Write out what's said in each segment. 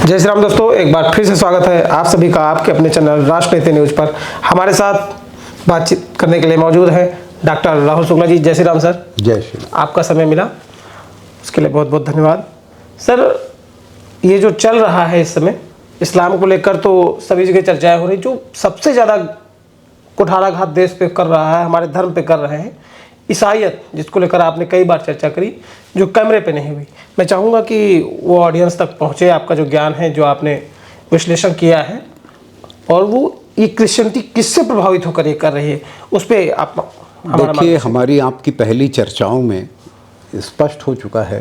जय श्री राम दोस्तों, एक बार फिर से स्वागत है आप सभी का आपके अपने चैनल राष्ट्रनीति न्यूज पर। हमारे साथ बातचीत करने के लिए मौजूद है डॉक्टर राहुल शुक्ला जी। जय श्री राम सर। जय श्री राम। आपका समय मिला उसके लिए बहुत बहुत धन्यवाद सर। ये जो चल रहा है इस समय इस्लाम को लेकर तो सभी जगह चर्चाएं हो रही, जो सबसे ज़्यादा कुठाराघात देश पे कर रहा है, हमारे धर्म पे कर रहे हैं, ईसाईयत, जिसको लेकर आपने कई बार चर्चा करी, जो कैमरे पे नहीं हुई। मैं चाहूँगा कि वो ऑडियंस तक पहुँचे, आपका जो ज्ञान है, जो आपने विश्लेषण किया है, और वो ये क्रिश्चियनिटी किससे प्रभावित होकर ये कर रही है, उस पर आप देखिए, हमारी आपकी पहली चर्चाओं में स्पष्ट हो चुका है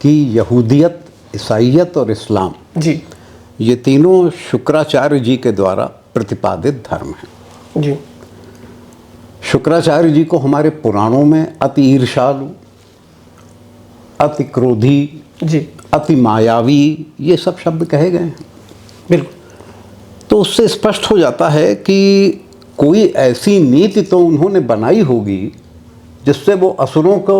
कि यहूदियत, ईसाईयत और इस्लाम जी, ये तीनों शुक्राचार्य जी के द्वारा प्रतिपादित धर्म हैं जी। शुक्राचार्य जी को हमारे पुराणों में अति ईर्ष्यालु, अति क्रोधी जी, अति मायावी, ये सब शब्द कहे गए हैं। बिल्कुल। तो उससे स्पष्ट हो जाता है कि कोई ऐसी नीति तो उन्होंने बनाई होगी जिससे वो असुरों को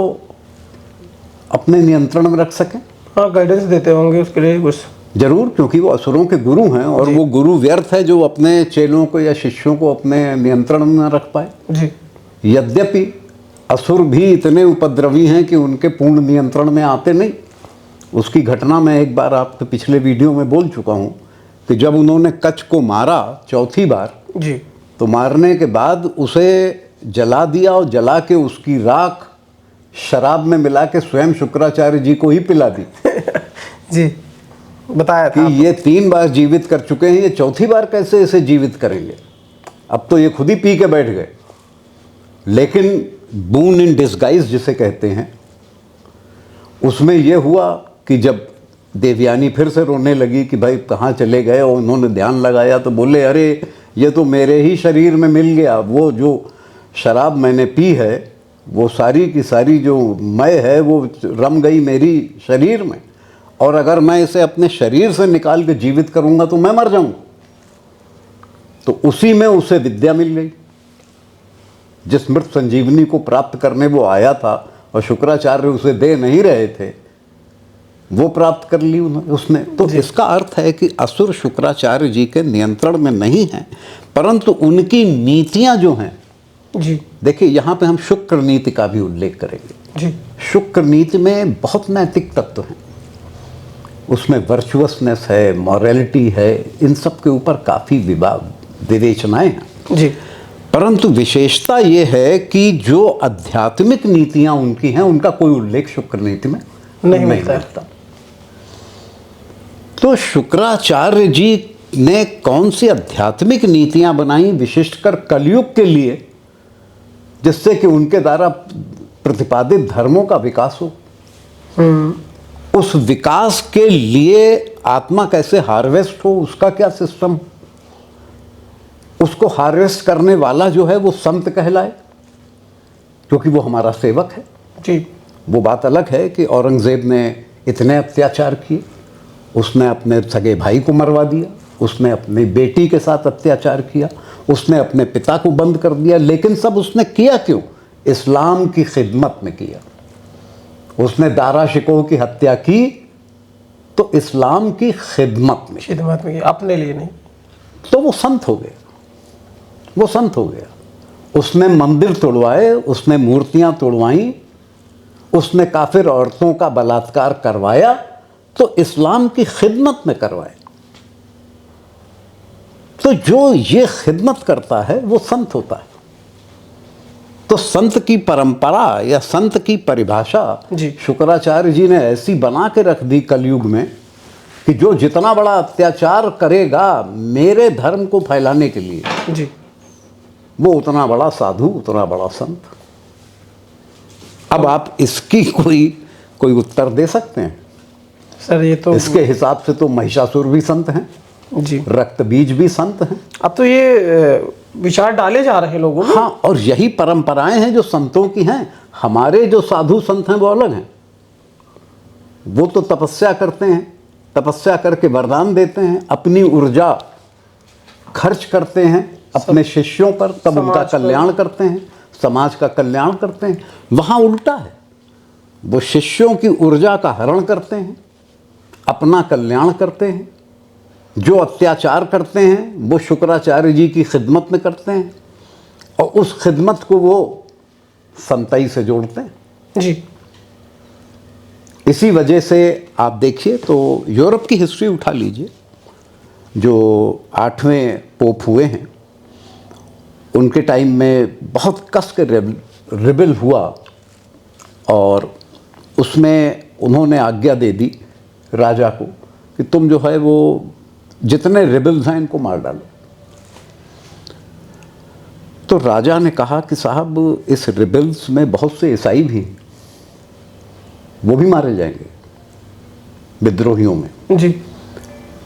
अपने नियंत्रण में रख सकें। हाँ, गाइडेंस देते होंगे उसके लिए कुछ। जरूर, क्योंकि वो असुरों के गुरु हैं और वो गुरु व्यर्थ है जो अपने चेलों को या शिष्यों को अपने नियंत्रण में न रख पाए। जी। यद्यपि असुर भी इतने उपद्रवी हैं कि उनके पूर्ण नियंत्रण में आते नहीं। उसकी घटना मैं एक बार आपके पिछले वीडियो में बोल चुका हूँ कि जब उन्होंने कच्छ को मारा चौथी बार जी, तो मारने के बाद उसे जला दिया और जला के उसकी राख शराब में मिला के स्वयं शुक्राचार्य जी को ही पिला दी। जी, बताया कि था ये 3 बार जीवित कर चुके हैं, ये चौथी बार कैसे इसे जीवित करेंगे। अब तो ये खुद ही पी के बैठ गए। लेकिन बून इन डिस्गाइज जिसे कहते हैं, उसमें यह हुआ कि जब देवयानी फिर से रोने लगी कि भाई कहाँ चले गए, और उन्होंने ध्यान लगाया तो बोले, अरे ये तो मेरे ही शरीर में मिल गया। वो जो शराब मैंने पी है वो सारी की सारी जो मैं है वो रम गई मेरी शरीर में, और अगर मैं इसे अपने शरीर से निकाल के जीवित करूंगा तो मैं मर जाऊंगा। तो उसी में उसे विद्या मिल गई जिस मृत संजीवनी को प्राप्त करने वो आया था, और शुक्राचार्य उसे दे नहीं रहे थे, वो प्राप्त कर ली उसने। तो इसका अर्थ है कि असुर शुक्राचार्य जी के नियंत्रण में नहीं हैं, परंतु उनकी नीतियां जो हैं। जी। देखिए, यहाँ पे हम शुक्र नीति का भी उल्लेख करेंगे। जी। शुक्र नीति में बहुत नैतिक तत्व हैं, उसमें वर्चुअसनेस है, मॉरलिटी है, इन सब के ऊपर काफ़ी विवेचनाएं हैं। जी। परंतु विशेषता ये है कि जो आध्यात्मिक नीतियां उनकी हैं उनका कोई उल्लेख शुक्र नीति में नहीं मिलता। तो शुक्राचार्य जी ने कौन सी आध्यात्मिक नीतियां बनाई विशिष्टकर कलयुग के लिए, जिससे कि उनके द्वारा प्रतिपादित धर्मों का विकास हो। उस विकास के लिए आत्मा कैसे हार्वेस्ट हो, उसका क्या सिस्टम, उसको हार्वेस्ट करने वाला जो है वो संत कहलाए, क्योंकि वो हमारा सेवक है। जी। वो बात अलग है कि औरंगजेब ने इतने अत्याचार किए, उसने अपने सगे भाई को मरवा दिया, उसने अपनी बेटी के साथ अत्याचार किया, उसने अपने पिता को बंद कर दिया, लेकिन सब उसने किया क्यों? इस्लाम की खिदमत में किया। उसने दारा शिकोह की हत्या की तो इस्लाम की खिदमत में, अपने लिए नहीं। तो वो संत हो गया, वो संत हो गया। उसने मंदिर तोड़वाए, उसने मूर्तियां तोड़वाई, उसने काफिर औरतों का बलात्कार करवाया, तो इस्लाम की खिदमत में करवाए। तो जो ये खिदमत करता है वो संत होता है। तो संत की परंपरा या संत की परिभाषा शुक्राचार्य जी ने ऐसी बना के रख दी कलयुग में कि जो जितना बड़ा अत्याचार करेगा मेरे धर्म को फैलाने के लिए जी, वो उतना बड़ा साधु, उतना बड़ा संत। अब आप इसकी कोई उत्तर दे सकते हैं सर? ये तो इसके हिसाब से तो महिषासुर भी संत हैं जी, रक्तबीज भी संत हैं। अब तो ये विचार डाले जा रहे हैं लोगों में। हाँ, और यही परंपराएं हैं जो संतों की हैं। हमारे जो साधु संत हैं वो अलग हैं। वो तो तपस्या करते हैं, तपस्या करके वरदान देते हैं, अपनी ऊर्जा खर्च करते हैं अपने शिष्यों पर, तब उनका कल्याण करते हैं, समाज का कल्याण करते हैं। वहाँ उल्टा है, वो शिष्यों की ऊर्जा का हरण करते हैं, अपना कल्याण करते हैं, जो अत्याचार करते हैं वो शुक्राचार्य जी की खिदमत में करते हैं और उस खिदमत को वो संतई से जोड़ते हैं। जी। इसी वजह से आप देखिए तो यूरोप की हिस्ट्री उठा लीजिए, जो 8वें पोप हुए हैं उनके टाइम में बहुत कस के रिबेल हुआ और उसमें उन्होंने आज्ञा दे दी राजा को कि तुम जो है वो जितने रिबेल्स हैं इनको मार डालो। तो राजा ने कहा कि साहब इस रिबेल्स में बहुत से ईसाई भी हैं, वो भी मारे जाएंगे विद्रोहियों में। जी।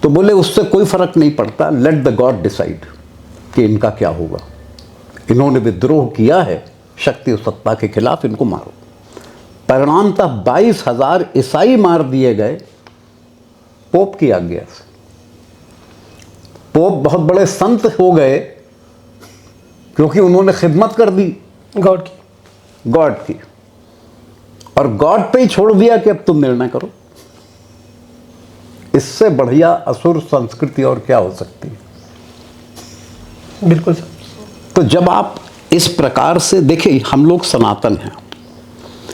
तो बोले उससे कोई फर्क नहीं पड़ता, लेट द गॉड डिसाइड कि इनका क्या होगा। इन्होंने विद्रोह किया है शक्ति और सत्ता के खिलाफ, इनको मारो। परिणामतः 22,000 ईसाई मार दिए गए पोप की आज्ञा से। पोप बहुत बड़े संत हो गए क्योंकि उन्होंने खिदमत कर दी गॉड की और गॉड पे ही छोड़ दिया कि अब तुम निर्णय करो। इससे बढ़िया असुर संस्कृति और क्या हो सकती है। बिल्कुल सर। तो जब आप इस प्रकार से देखिए, हम लोग सनातन हैं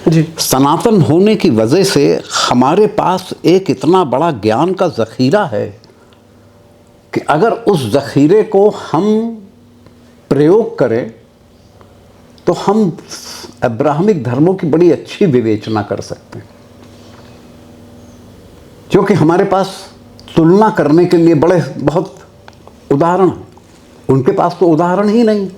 जी। सनातन होने की वजह से हमारे पास एक इतना बड़ा ज्ञान का ज़ख़ीरा है कि अगर उस ज़ख़ीरे को हम प्रयोग करें तो हम अब्राहमिक धर्मों की बड़ी अच्छी विवेचना कर सकते हैं, क्योंकि हमारे पास तुलना करने के लिए बहुत उदाहरण हैं। उनके पास तो उदाहरण ही नहीं।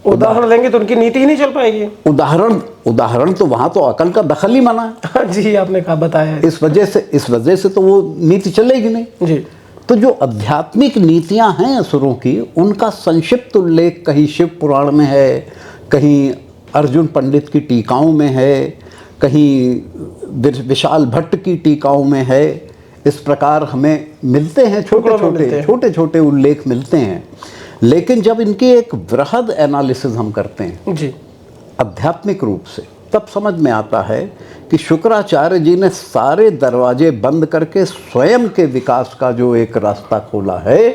उदाहरण लेंगे तो उनकी नीति ही नहीं चल पाएगी। उदाहरण तो वहां तो अकल का दखल ही मना है। जी, आपने कहा बताया है। इस वजह से तो वो नीति चलेगी नहीं। जी। तो जो आध्यात्मिक नीतियां हैं असुरों की, उनका संक्षिप्त उल्लेख कहीं शिव पुराण में है, कहीं अर्जुन पंडित की टीकाओं में है, कहीं विशाल भट्ट की टीकाओं में है। इस प्रकार हमें मिलते हैं, छोटे छोटे उल्लेख मिलते हैं। लेकिन जब इनकी एक वृहद एनालिसिस हम करते हैं जी आध्यात्मिक रूप से, तब समझ में आता है कि शुक्राचार्य जी ने सारे दरवाजे बंद करके स्वयं के विकास का जो एक रास्ता खोला है,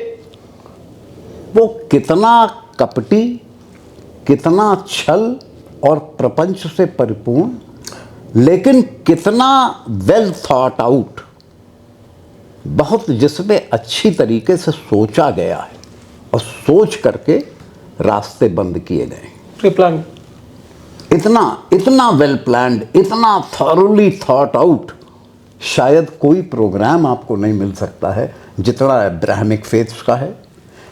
वो कितना कपटी, कितना छल और प्रपंच से परिपूर्ण, लेकिन कितना वेल थॉट आउट, बहुत जिसमें अच्छी तरीके से सोचा गया है और सोच करके रास्ते बंद किए गए। प्लान इतना वेल प्लान्ड, इतना थॉरली थॉट आउट, शायद कोई प्रोग्राम आपको नहीं मिल सकता है जितना अब्राहमिक फेथ्स का है।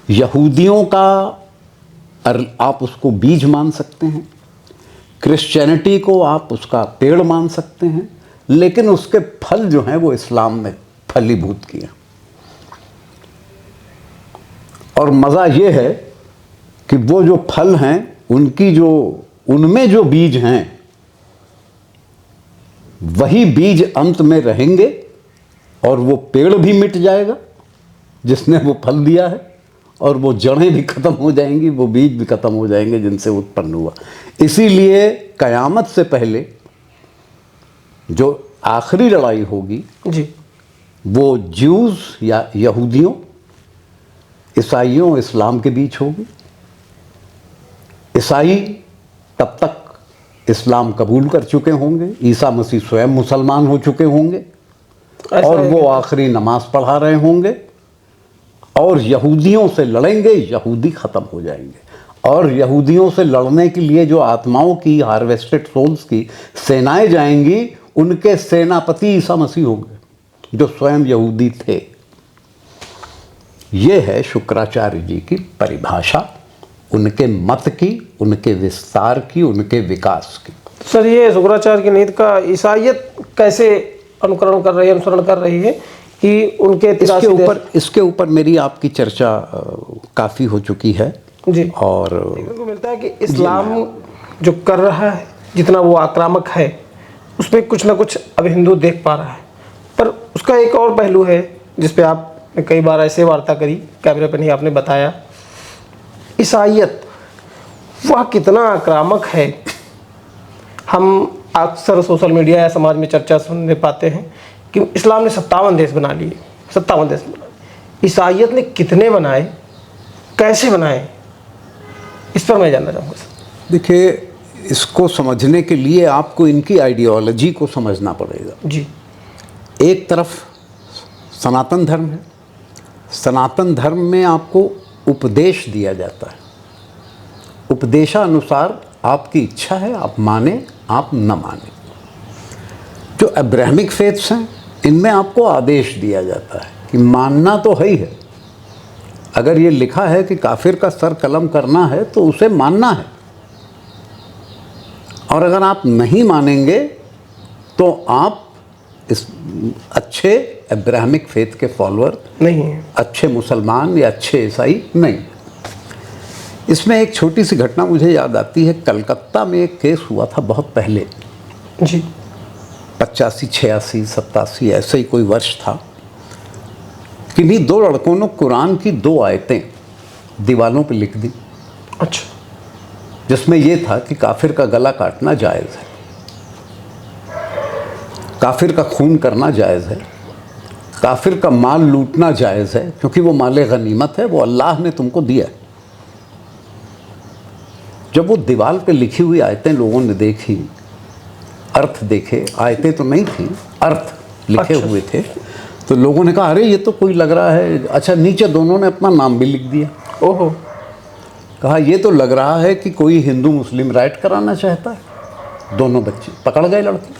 यहूदियों का आप उसको बीज मान सकते हैं, क्रिश्चियनिटी को आप उसका पेड़ मान सकते हैं, लेकिन उसके फल जो हैं वो इस्लाम में फलीभूत किए। और मज़ा ये है कि वो जो फल हैं उनमें जो बीज हैं वही बीज अंत में रहेंगे और वो पेड़ भी मिट जाएगा जिसने वो फल दिया है, और वो जड़ें भी खत्म हो जाएंगी, वो बीज भी खत्म हो जाएंगे जिनसे उत्पन्न हुआ। इसीलिए कयामत से पहले जो आखिरी लड़ाई होगी जी, वो ज्यूज या यहूदियों, ईसाइयों, इस्लाम के बीच होगी। ईसाई तब तक इस्लाम कबूल कर चुके होंगे, ईसा मसीह स्वयं मुसलमान हो चुके होंगे और वो आखिरी नमाज पढ़ा रहे होंगे, और यहूदियों से लड़ेंगे, यहूदी ख़त्म हो जाएंगे। और यहूदियों से लड़ने के लिए जो आत्माओं की, हार्वेस्टेड सोल्स की सेनाएं जाएंगी, उनके सेनापति ईसा मसीह होंगे जो स्वयं यहूदी थे। ये है शुक्राचार्य जी की परिभाषा, उनके मत की, उनके विस्तार की, उनके विकास की। सर, ये शुक्राचार्य की नीति का ईसाइयत कैसे अनुकरण कर रही है, अनुसरण कर रही है कि उनके इसके ऊपर मेरी आपकी चर्चा काफ़ी हो चुकी है जी। और देखने को मिलता है कि इस्लाम जो कर रहा है, जितना वो आक्रामक है, उसमें कुछ ना कुछ अब हिंदू देख पा रहा है। पर उसका एक और पहलू है जिस पे आपने कई बार ऐसे वार्ता करी, कैमरे पर नहीं आपने बताया, ईसाइयत वह कितना आक्रामक है। हम अक्सर सोशल मीडिया या समाज में चर्चा सुनने पाते हैं कि इस्लाम ने 57 देश बना लिए, 57 देश बनाए। ईसाइयत ने कितने बनाए, कैसे बनाए, इस पर मैं जानना चाहूँगा सर। देखिए, इसको समझने के लिए आपको इनकी आइडियोलॉजी को समझना पड़ेगा। जी। एक तरफ सनातन धर्म है, सनातन धर्म में आपको उपदेश दिया जाता है, उपदेशानुसार आपकी इच्छा है, आप माने आप न माने। जो अब्राहमिक फेथ्स हैं, इनमें आपको आदेश दिया जाता है कि मानना तो है ही है। अगर ये लिखा है कि काफिर का सर कलम करना है तो उसे मानना है, और अगर आप नहीं मानेंगे तो आप इस अच्छे अब्राहमिक फेथ के फॉलोअर नहीं है, अच्छे मुसलमान या अच्छे ईसाई नहीं। इसमें एक छोटी सी घटना मुझे याद आती है। कलकत्ता में एक केस हुआ था बहुत पहले, जी। 85, 86, 87 ऐसे ही कोई वर्ष था। किन्हीं दो लड़कों ने कुरान की 2 आयतें दीवालों पे लिख दी, अच्छा। जिसमें यह था कि काफिर का गला काटना जायज़ है, काफिर का खून करना जायज़ है, काफिर का माल लूटना जायज़ है, क्योंकि वो माल गनीमत है, वो अल्लाह ने तुमको दिया है। जब वो दीवार पे लिखी हुई आयतें लोगों ने देखी, अर्थ देखे, आयतें तो नहीं थी, अर्थ लिखे अच्छा। हुए थे, तो लोगों ने कहा अरे ये तो कोई लग रहा है। अच्छा, नीचे दोनों ने अपना नाम भी लिख दिया। ओहो। कहा ये तो लग रहा है कि कोई हिंदू मुस्लिम राइट कराना चाहता है। दोनों बच्चे पकड़ गए, लड़के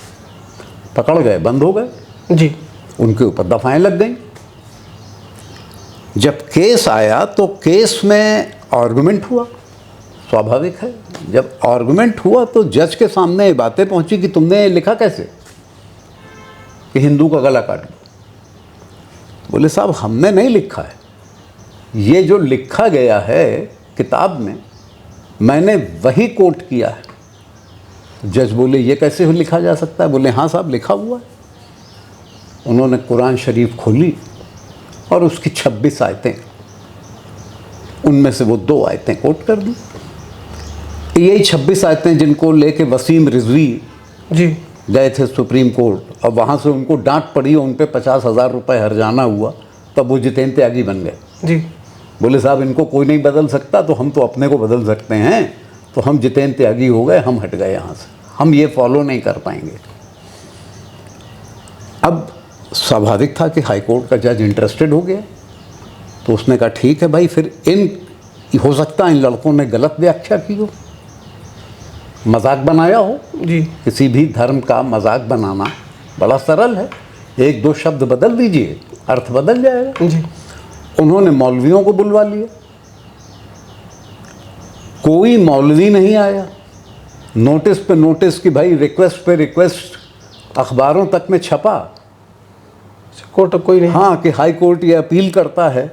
पकड़ गए, बंद हो गए जी। उनके ऊपर दफाएं लग गई। जब केस आया तो केस में आर्गुमेंट हुआ, स्वाभाविक है। जब आर्गुमेंट हुआ तो जज के सामने ये बातें पहुंची कि तुमने लिखा कैसे कि हिंदू का गला काट दो। बोले साहब हमने नहीं लिखा है, ये जो लिखा गया है किताब में मैंने वही कोट किया है। जज बोले ये कैसे लिखा जा सकता है? बोले हाँ साहब लिखा हुआ है। उन्होंने कुरान शरीफ खोली और उसकी 26 आयतें, उनमें से वो 2 आयतें कोट कर दी। यही 26 आयतें जिनको लेके वसीम रिजवी जी गए थे सुप्रीम कोर्ट, और वहाँ से उनको डांट पड़ी, उन पे 50,000 रुपये हर्जाना हुआ, तब वो जितेंद्र त्यागी बन गए। जी। बोले साहब इनको कोई नहीं बदल सकता, तो हम तो अपने को बदल सकते हैं। तो हम जितेंद्र त्यागी हो गए, हम हट गए यहाँ से, हम ये फॉलो नहीं कर पाएंगे। अब स्वाभाविक था कि हाई कोर्ट का जज इंटरेस्टेड हो गया, तो उसने कहा ठीक है भाई, फिर हो सकता है इन लड़कों ने गलत व्याख्या की हो, मजाक बनाया हो। जी। किसी भी धर्म का मजाक बनाना बड़ा सरल है, 1-2 शब्द बदल दीजिए, अर्थ बदल जाएगा। जी। उन्होंने मौलवियों को बुलवा लिया, कोई मौलवी नहीं आया। नोटिस पे नोटिस कि भाई रिक्वेस्ट पे रिक्वेस्ट अखबारों तक में छपा। कोर्ट कोई नहीं। हाँ, कि हाई कोर्ट ये अपील करता है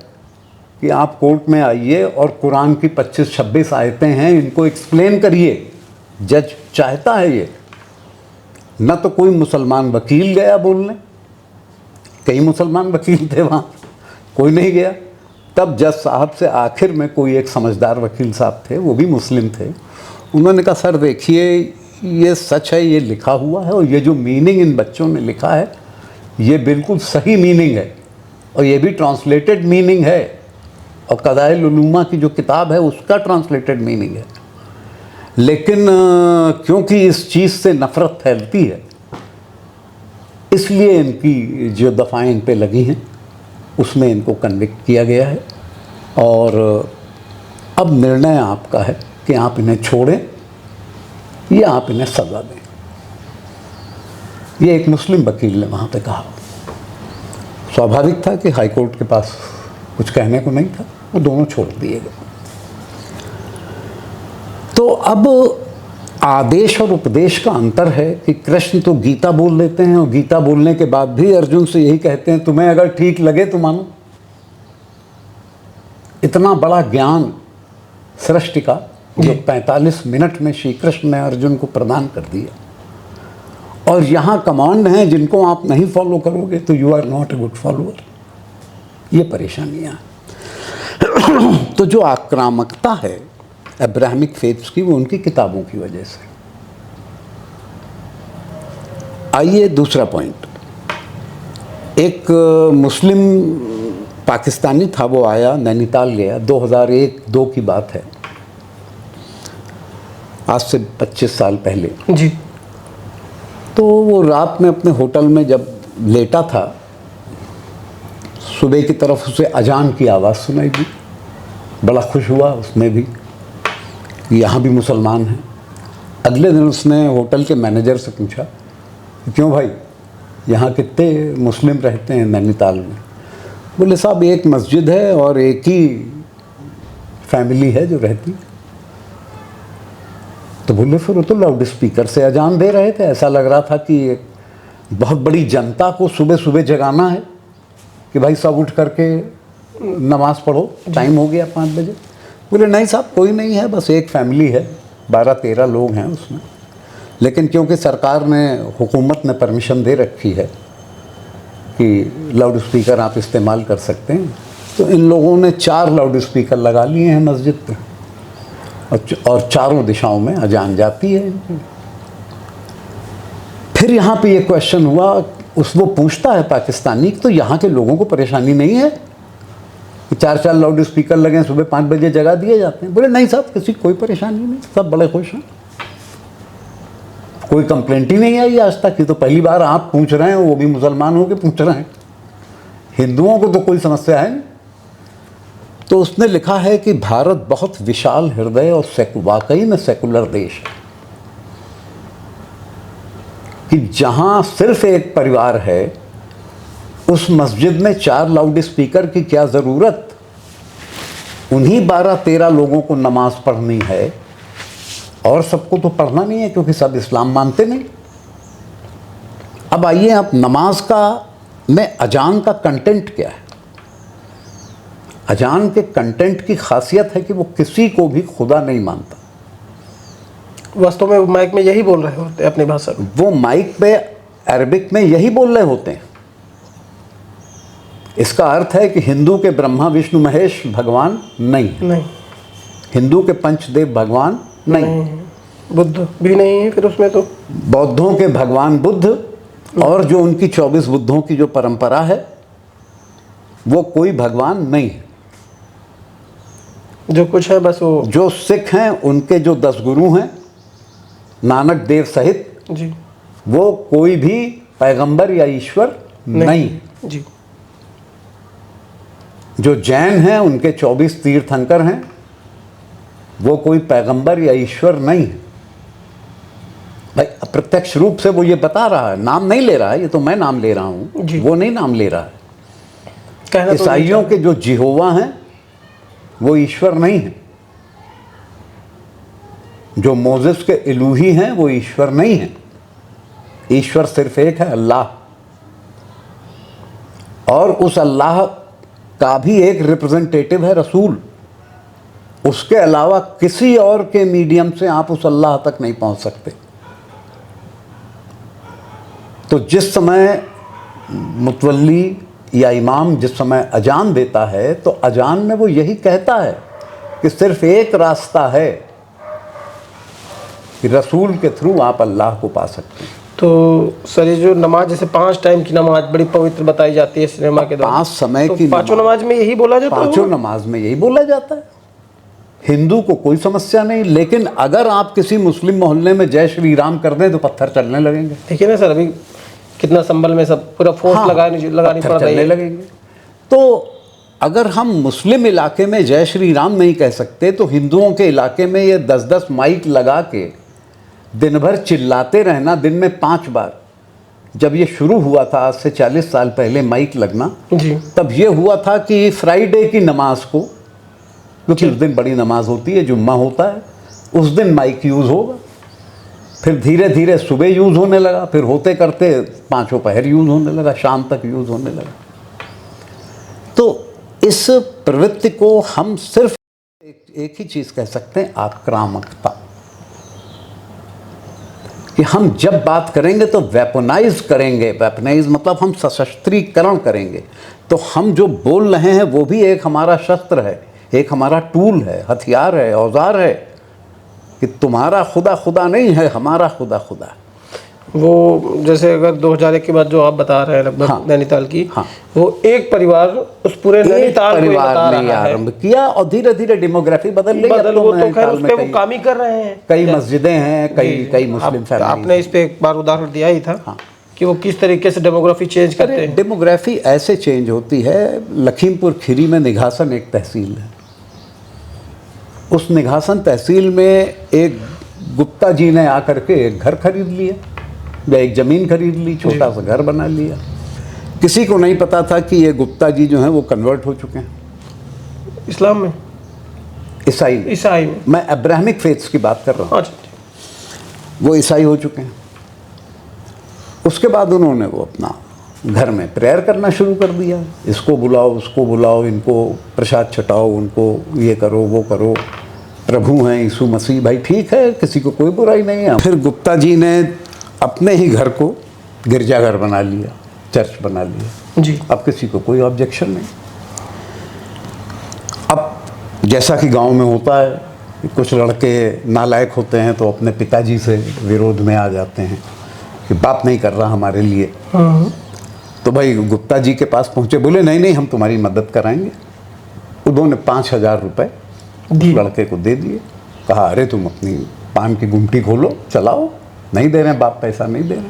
कि आप कोर्ट में आइए और कुरान की 25-26 आयतें हैं, इनको एक्सप्लेन करिए। जज चाहता है ये। न तो कोई मुसलमान वकील गया बोलने, कई मुसलमान वकील थे वहाँ, कोई नहीं गया। तब जज साहब से आखिर में कोई एक समझदार वकील साहब थे, वो भी मुस्लिम थे, उन्होंने कहा सर देखिए ये सच है, ये लिखा हुआ है, और ये जो मीनिंग इन बच्चों ने लिखा है ये बिल्कुल सही मीनिंग है, और ये भी ट्रांसलेटेड मीनिंग है, और क़दाइल उलूमा की जो किताब है उसका ट्रांसलेटेड मीनिंग है। लेकिन क्योंकि इस चीज़ से नफ़रत फैलती है, इसलिए इनकी जो दफ़ाएं इन पे लगी हैं उसमें इनको कन्विक्ट किया गया है। और अब निर्णय आपका है कि आप इन्हें छोड़ें या आप इन्हें सज़ा दें। ये एक मुस्लिम वकील ने वहाँ पे कहा। स्वाभाविक था कि हाई कोर्ट के पास कुछ कहने को नहीं था, वो दोनों छोड़ दिए गए। तो अब आदेश और उपदेश का अंतर है कि कृष्ण तो गीता बोल लेते हैं, और गीता बोलने के बाद भी अर्जुन से यही कहते हैं तुम्हें अगर ठीक लगे तो मानो। इतना बड़ा ज्ञान सृष्टि का जो 45 मिनट में श्री कृष्ण ने अर्जुन को प्रदान कर दिया, और यहाँ कमांड हैं जिनको आप नहीं फॉलो करोगे तो you are not a good follower. ये परेशानियाँ हैं। तो जो आक्रामकता है अब्राहमिक फेथ्स की, वो उनकी किताबों की वजह से। आइए दूसरा पॉइंट, एक मुस्लिम पाकिस्तानी था, वो आया, नैनीताल गया, 2001-2 की बात है, आज से 25 साल पहले। जी। तो वो रात में अपने होटल में जब लेटा था, सुबह की तरफ उसे अजान की आवाज़ सुनाई दी। बड़ा खुश हुआ उसमें भी, यहाँ भी मुसलमान हैं। अगले दिन उसने होटल के मैनेजर से पूछा, क्यों भाई, यहाँ कितने मुस्लिम रहते हैं नैनीताल में? बोले साहब एक मस्जिद है और एक ही फैमिली है जो रहती। तो बोले फिर वो तो लाउड स्पीकर से अजान दे रहे थे, ऐसा लग रहा था कि एक बहुत बड़ी जनता को सुबह सुबह जगाना है कि भाई सब उठ करके नमाज़ पढ़ो, टाइम हो गया 5 बजे। बोले नहीं साहब कोई नहीं है, बस एक फैमिली है, 12-13 लोग हैं उसमें, लेकिन क्योंकि सरकार ने, हुकूमत ने परमिशन दे रखी है कि लाउड स्पीकर आप इस्तेमाल कर सकते हैं, तो इन लोगों ने 4 लाउड स्पीकर लगा लिए हैं मस्जिद पे, और चारों दिशाओं में अजान जाती है। फिर यहाँ पे ये क्वेश्चन हुआ, वो पूछता है पाकिस्तानी, तो यहाँ के लोगों को परेशानी नहीं है कि 4-4 लाउड स्पीकर लगे, सुबह 5 बजे जगा दिए जाते हैं? बोले नहीं साहब किसी कोई परेशानी नहीं, सब बड़े खुश हैं, कोई कंप्लेंट ही नहीं आई आज तक। ये तो पहली बार आप पूछ रहे हैं, वो भी मुसलमान होकर पूछ रहे हैं, हिंदुओं को तो कोई समस्या है नहीं। तो उसने लिखा है कि भारत बहुत विशाल हृदय और वाकई में सेकुलर देश है, कि जहां सिर्फ एक परिवार है, उस मस्जिद में 4 लाउड स्पीकर की क्या ज़रूरत? उन्हीं 12-13 लोगों को नमाज पढ़नी है, और सबको तो पढ़ना नहीं है क्योंकि सब इस्लाम मानते नहीं। अब आइए, आप नमाज का में अजान का कंटेंट क्या है? अजान के कंटेंट की खासियत है कि वो किसी को भी खुदा नहीं मानता। वास्तव में वो माइक में यही बोल रहे होते हैं अपनी भाषा में, वो माइक पे अरबिक में यही बोल रहे होते हैं। इसका अर्थ है कि हिंदू के ब्रह्मा विष्णु महेश भगवान नहीं है, नहीं, हिंदू के पंचदेव भगवान नहीं, बुद्ध भी नहीं है फिर उसमें, तो बौद्धों के भगवान बुद्ध, और जो उनकी 24 बुद्धों की जो परंपरा है, वो कोई भगवान नहीं है। जो कुछ है बस वो, जो सिख हैं उनके जो 10 गुरु हैं, नानक देव सहित, जी, वो कोई भी पैगंबर या ईश्वर नहीं। जी। जो जैन हैं उनके 24 तीर्थंकर हैं, वो कोई पैगंबर या ईश्वर नहीं है। भाई अप्रत्यक्ष रूप से वो ये बता रहा है, नाम नहीं ले रहा है, ये तो मैं नाम ले रहा हूँ, जी। वो नहीं नाम ले रहा है। कहना तो ईसाइयों के जो जिहोवा हैं वो ईश्वर नहीं है, जो मोजेस के इलूही हैं वो ईश्वर नहीं है। ईश्वर सिर्फ एक है, अल्लाह, और उस अल्लाह का भी एक रिप्रेजेंटेटिव है रसूल। उसके अलावा किसी और के मीडियम से आप उस अल्लाह तक नहीं पहुंच सकते। तो जिस समय मुतवल्ली या इमाम जिस समय अजान देता है, तो अजान में वो यही कहता है कि सिर्फ एक रास्ता है कि रसूल के थ्रू आप अल्लाह को पा सकते हैं। तो सर ये जो नमाज, जैसे 5 टाइम की नमाज बड़ी पवित्र बताई जाती है सिनेमा के दौरान, 5 समय तो की पांचों नमाज में यही बोला जाता है? पांचों नमाज में यही बोला जाता है। हिंदू को कोई समस्या नहीं, लेकिन अगर आप किसी मुस्लिम मोहल्ले में जय श्री राम कर दें तो पत्थर चलने लगेंगे। देखिए ना सर, अभी कितना संभल में सब पूरा फोर्स लगानी पड़ रही है, लगेंगे। तो अगर हम मुस्लिम इलाके में जय श्री राम नहीं कह सकते, तो हिंदुओं के इलाके में ये 10-10 माइक लगा के दिन भर चिल्लाते रहना, दिन में 5 बार। जब ये शुरू हुआ था आज से 40 साल पहले माइक लगना, जी, तब ये हुआ था कि फ्राइडे की नमाज को, क्योंकि उस दिन बड़ी नमाज होती है, जुम्मा होता है, उस दिन माइक यूज़ होगा। फिर धीरे धीरे सुबह यूज़ होने लगा, फिर होते करते 5 पहर यूज़ होने लगा, शाम तक यूज़ होने लगा। तो इस प्रवृत्ति को हम सिर्फ एक ही चीज़ कह सकते हैं, आक्रामकता। कि हम जब बात करेंगे तो वेपनाइज करेंगे, वेपनाइज मतलब हम सशस्त्रीकरण करेंगे। तो हम जो बोल रहे हैं वो भी एक हमारा शस्त्र है, एक हमारा टूल है, हथियार है, औजार है, कि तुम्हारा खुदा खुदा नहीं है, हमारा खुदा खुदा। वो जैसे अगर 2001 के बाद जो आप बता रहे हैं लगभग हाँ। नैनीताल की, हाँ। वो एक परिवार उस पूरे एक नैनीताल को ही बता परिवार ने रहा है। आरंभ किया और धीरे धीरे डेमोग्राफी बदल रही है। बदल अब वो तो खैर नैनीताल उस में पे वो काम ही कर रहे हैं। कई मस्जिदें हैं, कई मुस्लिम फैमिली। आपने इस पे एक बार उदाहरण दिया ही था हाँ। कि वो किस तरीके से डेमोग्राफी चेंज करते हैं। डेमोग्राफी ऐसे चेंज होती है। लखीमपुर खीरी में निघासन एक तहसील है। उस निघासन तहसील में एक गुप्ता जी ने आकर के एक घर खरीद लिया या एक ज़मीन खरीद ली, छोटा सा घर बना लिया। किसी को नहीं पता था कि ये गुप्ता जी जो हैं वो कन्वर्ट हो चुके हैं इस्लाम में, ईसाई में। ईसाई में। मैं अब्राहमिक फेथ्स की बात कर रहा हूँ। अच्छा। वो ईसाई हो चुके हैं। उसके बाद उन्होंने वो अपना घर में प्रेयर करना शुरू कर दिया। इसको बुलाओ, उसको बुलाओ, इनको प्रसाद छटाओ, उनको ये करो, वो करो, प्रभु हैं यीशु मसीह। भाई ठीक है, किसी को कोई बुराई नहीं है। फिर गुप्ता जी ने अपने ही घर को गिरजाघर बना लिया, चर्च बना लिया जी। अब किसी को कोई ऑब्जेक्शन नहीं। अब जैसा कि गांव में होता है, कुछ लड़के नालायक होते हैं तो अपने पिताजी से विरोध में आ जाते हैं कि बाप नहीं कर रहा हमारे लिए। तो भाई गुप्ता जी के पास पहुंचे, बोले नहीं नहीं हम तुम्हारी मदद कराएंगे। उन्होंने 5,000 रुपये लड़के को दे दिए। कहा अरे तुम अपनी पान की गुमटी खोलो, चलाओ। नहीं दे रहे हैं बाप, पैसा नहीं दे रहे।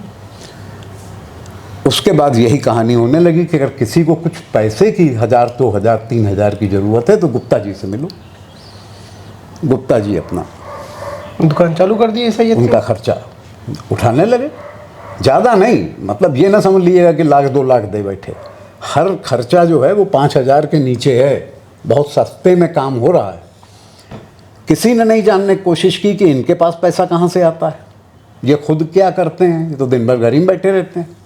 उसके बाद यही कहानी होने लगी कि अगर किसी को कुछ पैसे की 1,000, 2,000, 3,000 की ज़रूरत है तो गुप्ता जी से मिलो। गुप्ता जी अपना दुकान चालू कर दी ऐसा, उनका खर्चा उठाने लगे। ज़्यादा नहीं, मतलब ये ना समझ लीजिएगा कि 1,00,000 2 लाख दे बैठे। हर खर्चा जो है वो 5,000 के नीचे है। बहुत सस्ते में काम हो रहा है। किसी ने नहीं जानने की कोशिश की कि इनके पास पैसा कहाँ से आता है, ये खुद क्या करते हैं, ये तो दिन भर घर में बैठे रहते हैं।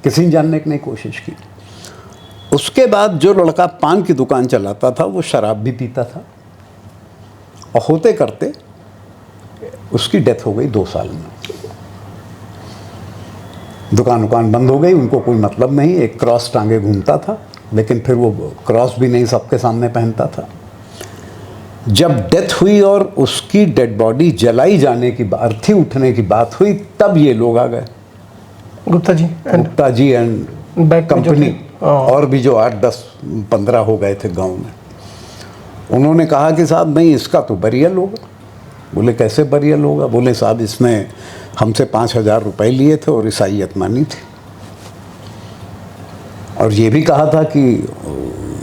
किसी ने जानने की नहीं कोशिश की। उसके बाद जो लड़का पान की दुकान चलाता था वो शराब भी पीता था और होते करते उसकी डेथ हो गई 2 साल में। दुकान बंद हो गई, उनको कोई मतलब नहीं। एक क्रॉस टांगे घूमता था, लेकिन फिर वो क्रॉस भी नहीं सबके सामने पहनता था। जब डेथ हुई और उसकी डेड बॉडी जलाई जाने की, अर्थी उठने की बात हुई, तब ये लोग आ गए, गुप्ता जी एंड कंपनी, और भी जो 8, 10, 15 हो गए थे गांव में। उन्होंने कहा कि साहब नहीं, इसका तो बरियल होगा। बोले कैसे बरियल होगा? बोले साहब इसने हमसे 5,000 रुपये लिए थे और ईसाईयत मानी थी, और ये भी कहा था कि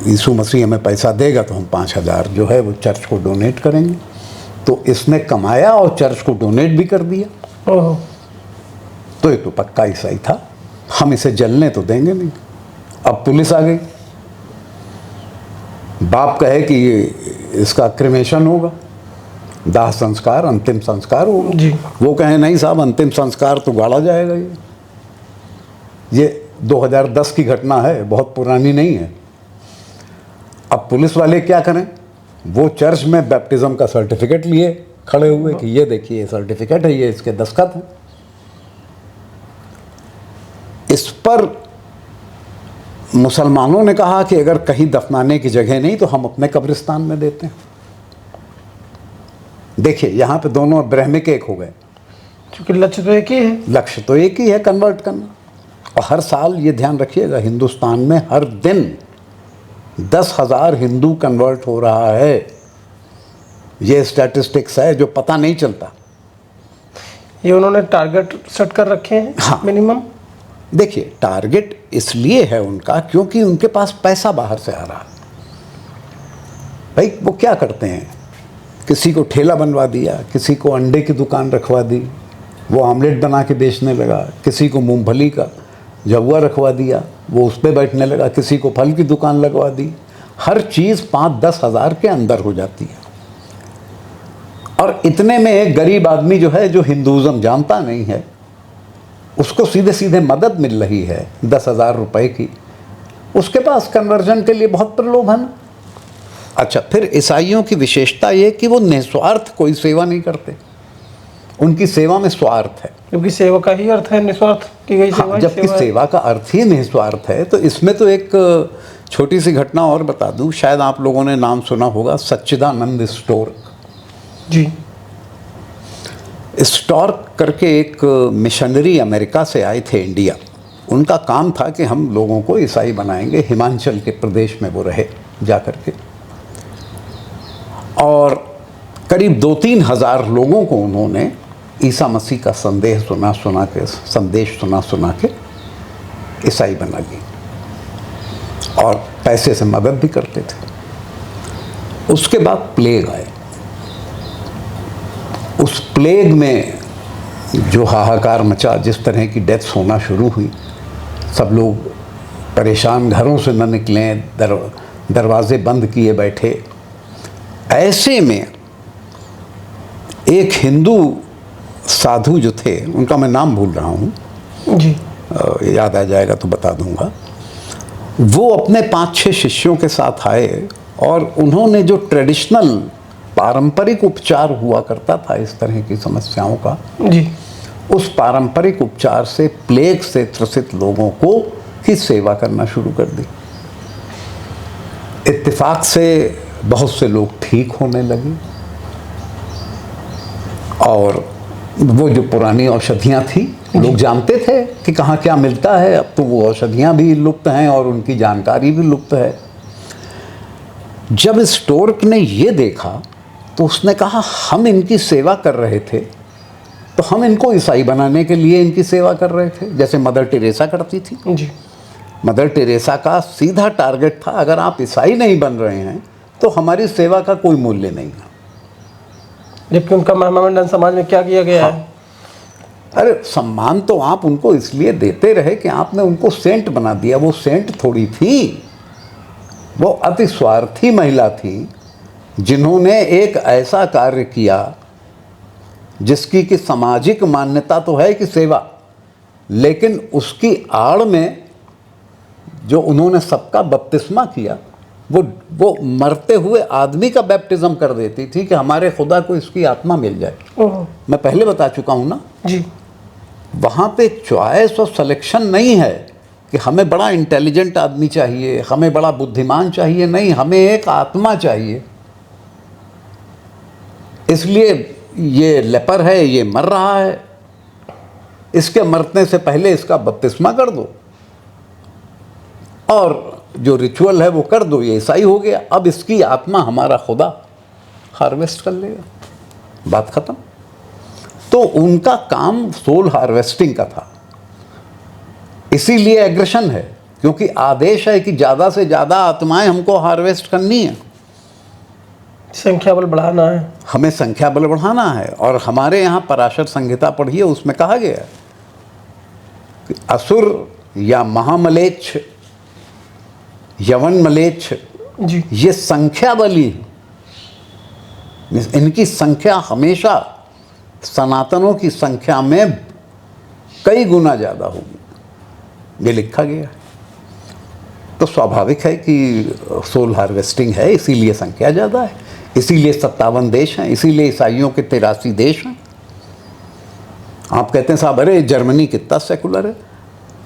यीशु मसीह हमें पैसा देगा तो हम 5,000 जो है वो चर्च को डोनेट करेंगे। तो इसने कमाया और चर्च को डोनेट भी कर दिया। ओह, तो ये तो पक्का ईसाई था, हम इसे जलने तो देंगे नहीं। अब पुलिस आ गई। बाप कहे कि ये इसका क्रिमेशन होगा, दाह संस्कार, अंतिम संस्कार होगा जी। वो कहे नहीं साहब, अंतिम संस्कार तो गाड़ा जाएगा। ये 2010 की घटना है, बहुत पुरानी नहीं है। अब पुलिस वाले क्या करें? वो चर्च में बैप्टिज्म का सर्टिफिकेट लिए खड़े हुए कि ये देखिए सर्टिफिकेट है, ये इसके दस्तखत हैं। इस पर मुसलमानों ने कहा कि अगर कहीं दफनाने की जगह नहीं तो हम अपने कब्रिस्तान में देते हैं। देखिए यहाँ पे दोनों ब्राह्मण एक हो गए, क्योंकि लक्ष्य तो एक ही है। लक्ष्य तो एक ही है, कन्वर्ट करना। और हर साल ये ध्यान रखिएगा, हिंदुस्तान में हर दिन 10,000 हिंदू कन्वर्ट हो रहा है। ये स्टैटिस्टिक्स है जो पता नहीं चलता। ये उन्होंने टारगेट सेट कर रखे हैं। हाँ। मिनिमम देखिए टारगेट इसलिए है उनका क्योंकि उनके पास पैसा बाहर से आ रहा है। भाई वो क्या करते हैं, किसी को ठेला बनवा दिया, किसी को अंडे की दुकान रखवा दी, वो आमलेट बना के बेचने लगा। किसी को मूंगफली का जहुआ रखवा दिया, वो उस पर बैठने लगा। किसी को फल की दुकान लगवा दी। हर चीज़ 5-10 हज़ार के अंदर हो जाती है। और इतने में एक गरीब आदमी जो है, जो हिंदुज़म जानता नहीं है, उसको सीधे सीधे मदद मिल रही है 10,000 रुपये की। उसके पास कन्वर्जन के लिए बहुत प्रलोभन। अच्छा, फिर ईसाइयों की विशेषता ये कि वो निस्वार्थ कोई सेवा नहीं करते, उनकी सेवा में स्वार्थ है। क्योंकि सेवा का ही अर्थ है निस्वार्थ की गई सेवा। हाँ, जबकि सेवा का अर्थ ही निस्वार्थ है। तो इसमें तो एक छोटी सी घटना और बता दूं, शायद आप लोगों ने नाम सुना होगा, सच्चिदानंद स्टोर। जी। स्टॉर्क करके एक मिशनरी अमेरिका से आए थे इंडिया। उनका काम था कि हम लोगों को ईसाई बनाएंगे। हिमाचल के प्रदेश में वो रहे जा कर के, और करीब 2-3 हज़ार लोगों को उन्होंने ईसा मसीह का संदेश सुना के ईसाई बना ली, और पैसे से मदद भी करते थे। उसके बाद प्लेग आए। उस प्लेग में जो हाहाकार मचा, जिस तरह की डेथ्स होना शुरू हुई, सब लोग परेशान, घरों से न निकलें, दरवाजे बंद किए बैठे। ऐसे में एक हिंदू साधु जो थे, उनका मैं नाम भूल रहा हूँ जी, याद आ जाएगा तो बता दूंगा, वो अपने 5-6 शिष्यों के साथ आए, और उन्होंने जो ट्रेडिशनल पारंपरिक उपचार हुआ करता था इस तरह की समस्याओं का, जी, उस पारंपरिक उपचार से प्लेग से त्रसित लोगों को की सेवा करना शुरू कर दी। इत्तेफाक से बहुत से लोग ठीक होने लगे, और वो जो पुरानी औषधियाँ थी, लोग जानते थे कि कहाँ क्या मिलता है। अब तो वो औषधियाँ भी लुप्त हैं और उनकी जानकारी भी लुप्त है। जब स्टोर्क ने ये देखा तो उसने कहा, हम इनकी सेवा कर रहे थे तो हम इनको ईसाई बनाने के लिए इनकी सेवा कर रहे थे, जैसे मदर टेरेसा करती थी। जी, मदर टेरेसा का सीधा टारगेट था, अगर आप ईसाई नहीं बन रहे हैं तो हमारी सेवा का कोई मूल्य नहीं है। जबकि उनका महिमामंडन समाज में क्या किया गया है? अरे सम्मान तो आप उनको इसलिए देते रहे कि आपने उनको सेंट बना दिया। वो सेंट थोड़ी थी, वो अति स्वार्थी महिला थी जिन्होंने एक ऐसा कार्य किया जिसकी कि सामाजिक मान्यता तो है कि सेवा, लेकिन उसकी आड़ में जो उन्होंने सबका बपतिस्मा किया, वो मरते हुए आदमी का बैप्टिज्म कर देती थी कि हमारे खुदा को इसकी आत्मा मिल जाए। ओह, मैं पहले बता चुका हूँ ना, जी, वहाँ पे चॉइस और सिलेक्शन नहीं है कि हमें बड़ा इंटेलिजेंट आदमी चाहिए, हमें बड़ा बुद्धिमान चाहिए, नहीं, हमें एक आत्मा चाहिए। इसलिए ये लेपर है, ये मर रहा है, इसके मरने से पहले इसका बपतिस्मा कर दो, और जो रिचुअल है वो कर दो, ये ईसाई हो गया। अब इसकी आत्मा हमारा खुदा हार्वेस्ट कर लेगा, बात खत्म। तो उनका काम सोल हार्वेस्टिंग का था। इसीलिए एग्रेशन है, क्योंकि आदेश है कि ज़्यादा से ज़्यादा आत्माएं हमको हार्वेस्ट करनी है, संख्या बल बढ़ाना है, हमें संख्या बल बढ़ाना है। और हमारे यहाँ पराशर संहिता पढ़िए, उसमें कहा गया है कि असुर या महामलेच्छ, यवन मलेच्छ, जी, ये संख्या बली है। इनकी संख्या हमेशा सनातनों की संख्या में कई गुना ज़्यादा होगी, ये लिखा गया है। तो स्वाभाविक है कि सोल हार्वेस्टिंग है, इसीलिए संख्या ज़्यादा है, इसीलिए 57 देश हैं, इसीलिए ईसाइयों के 83 देश हैं। आप कहते हैं साहब, अरे जर्मनी कितना सेकुलर है।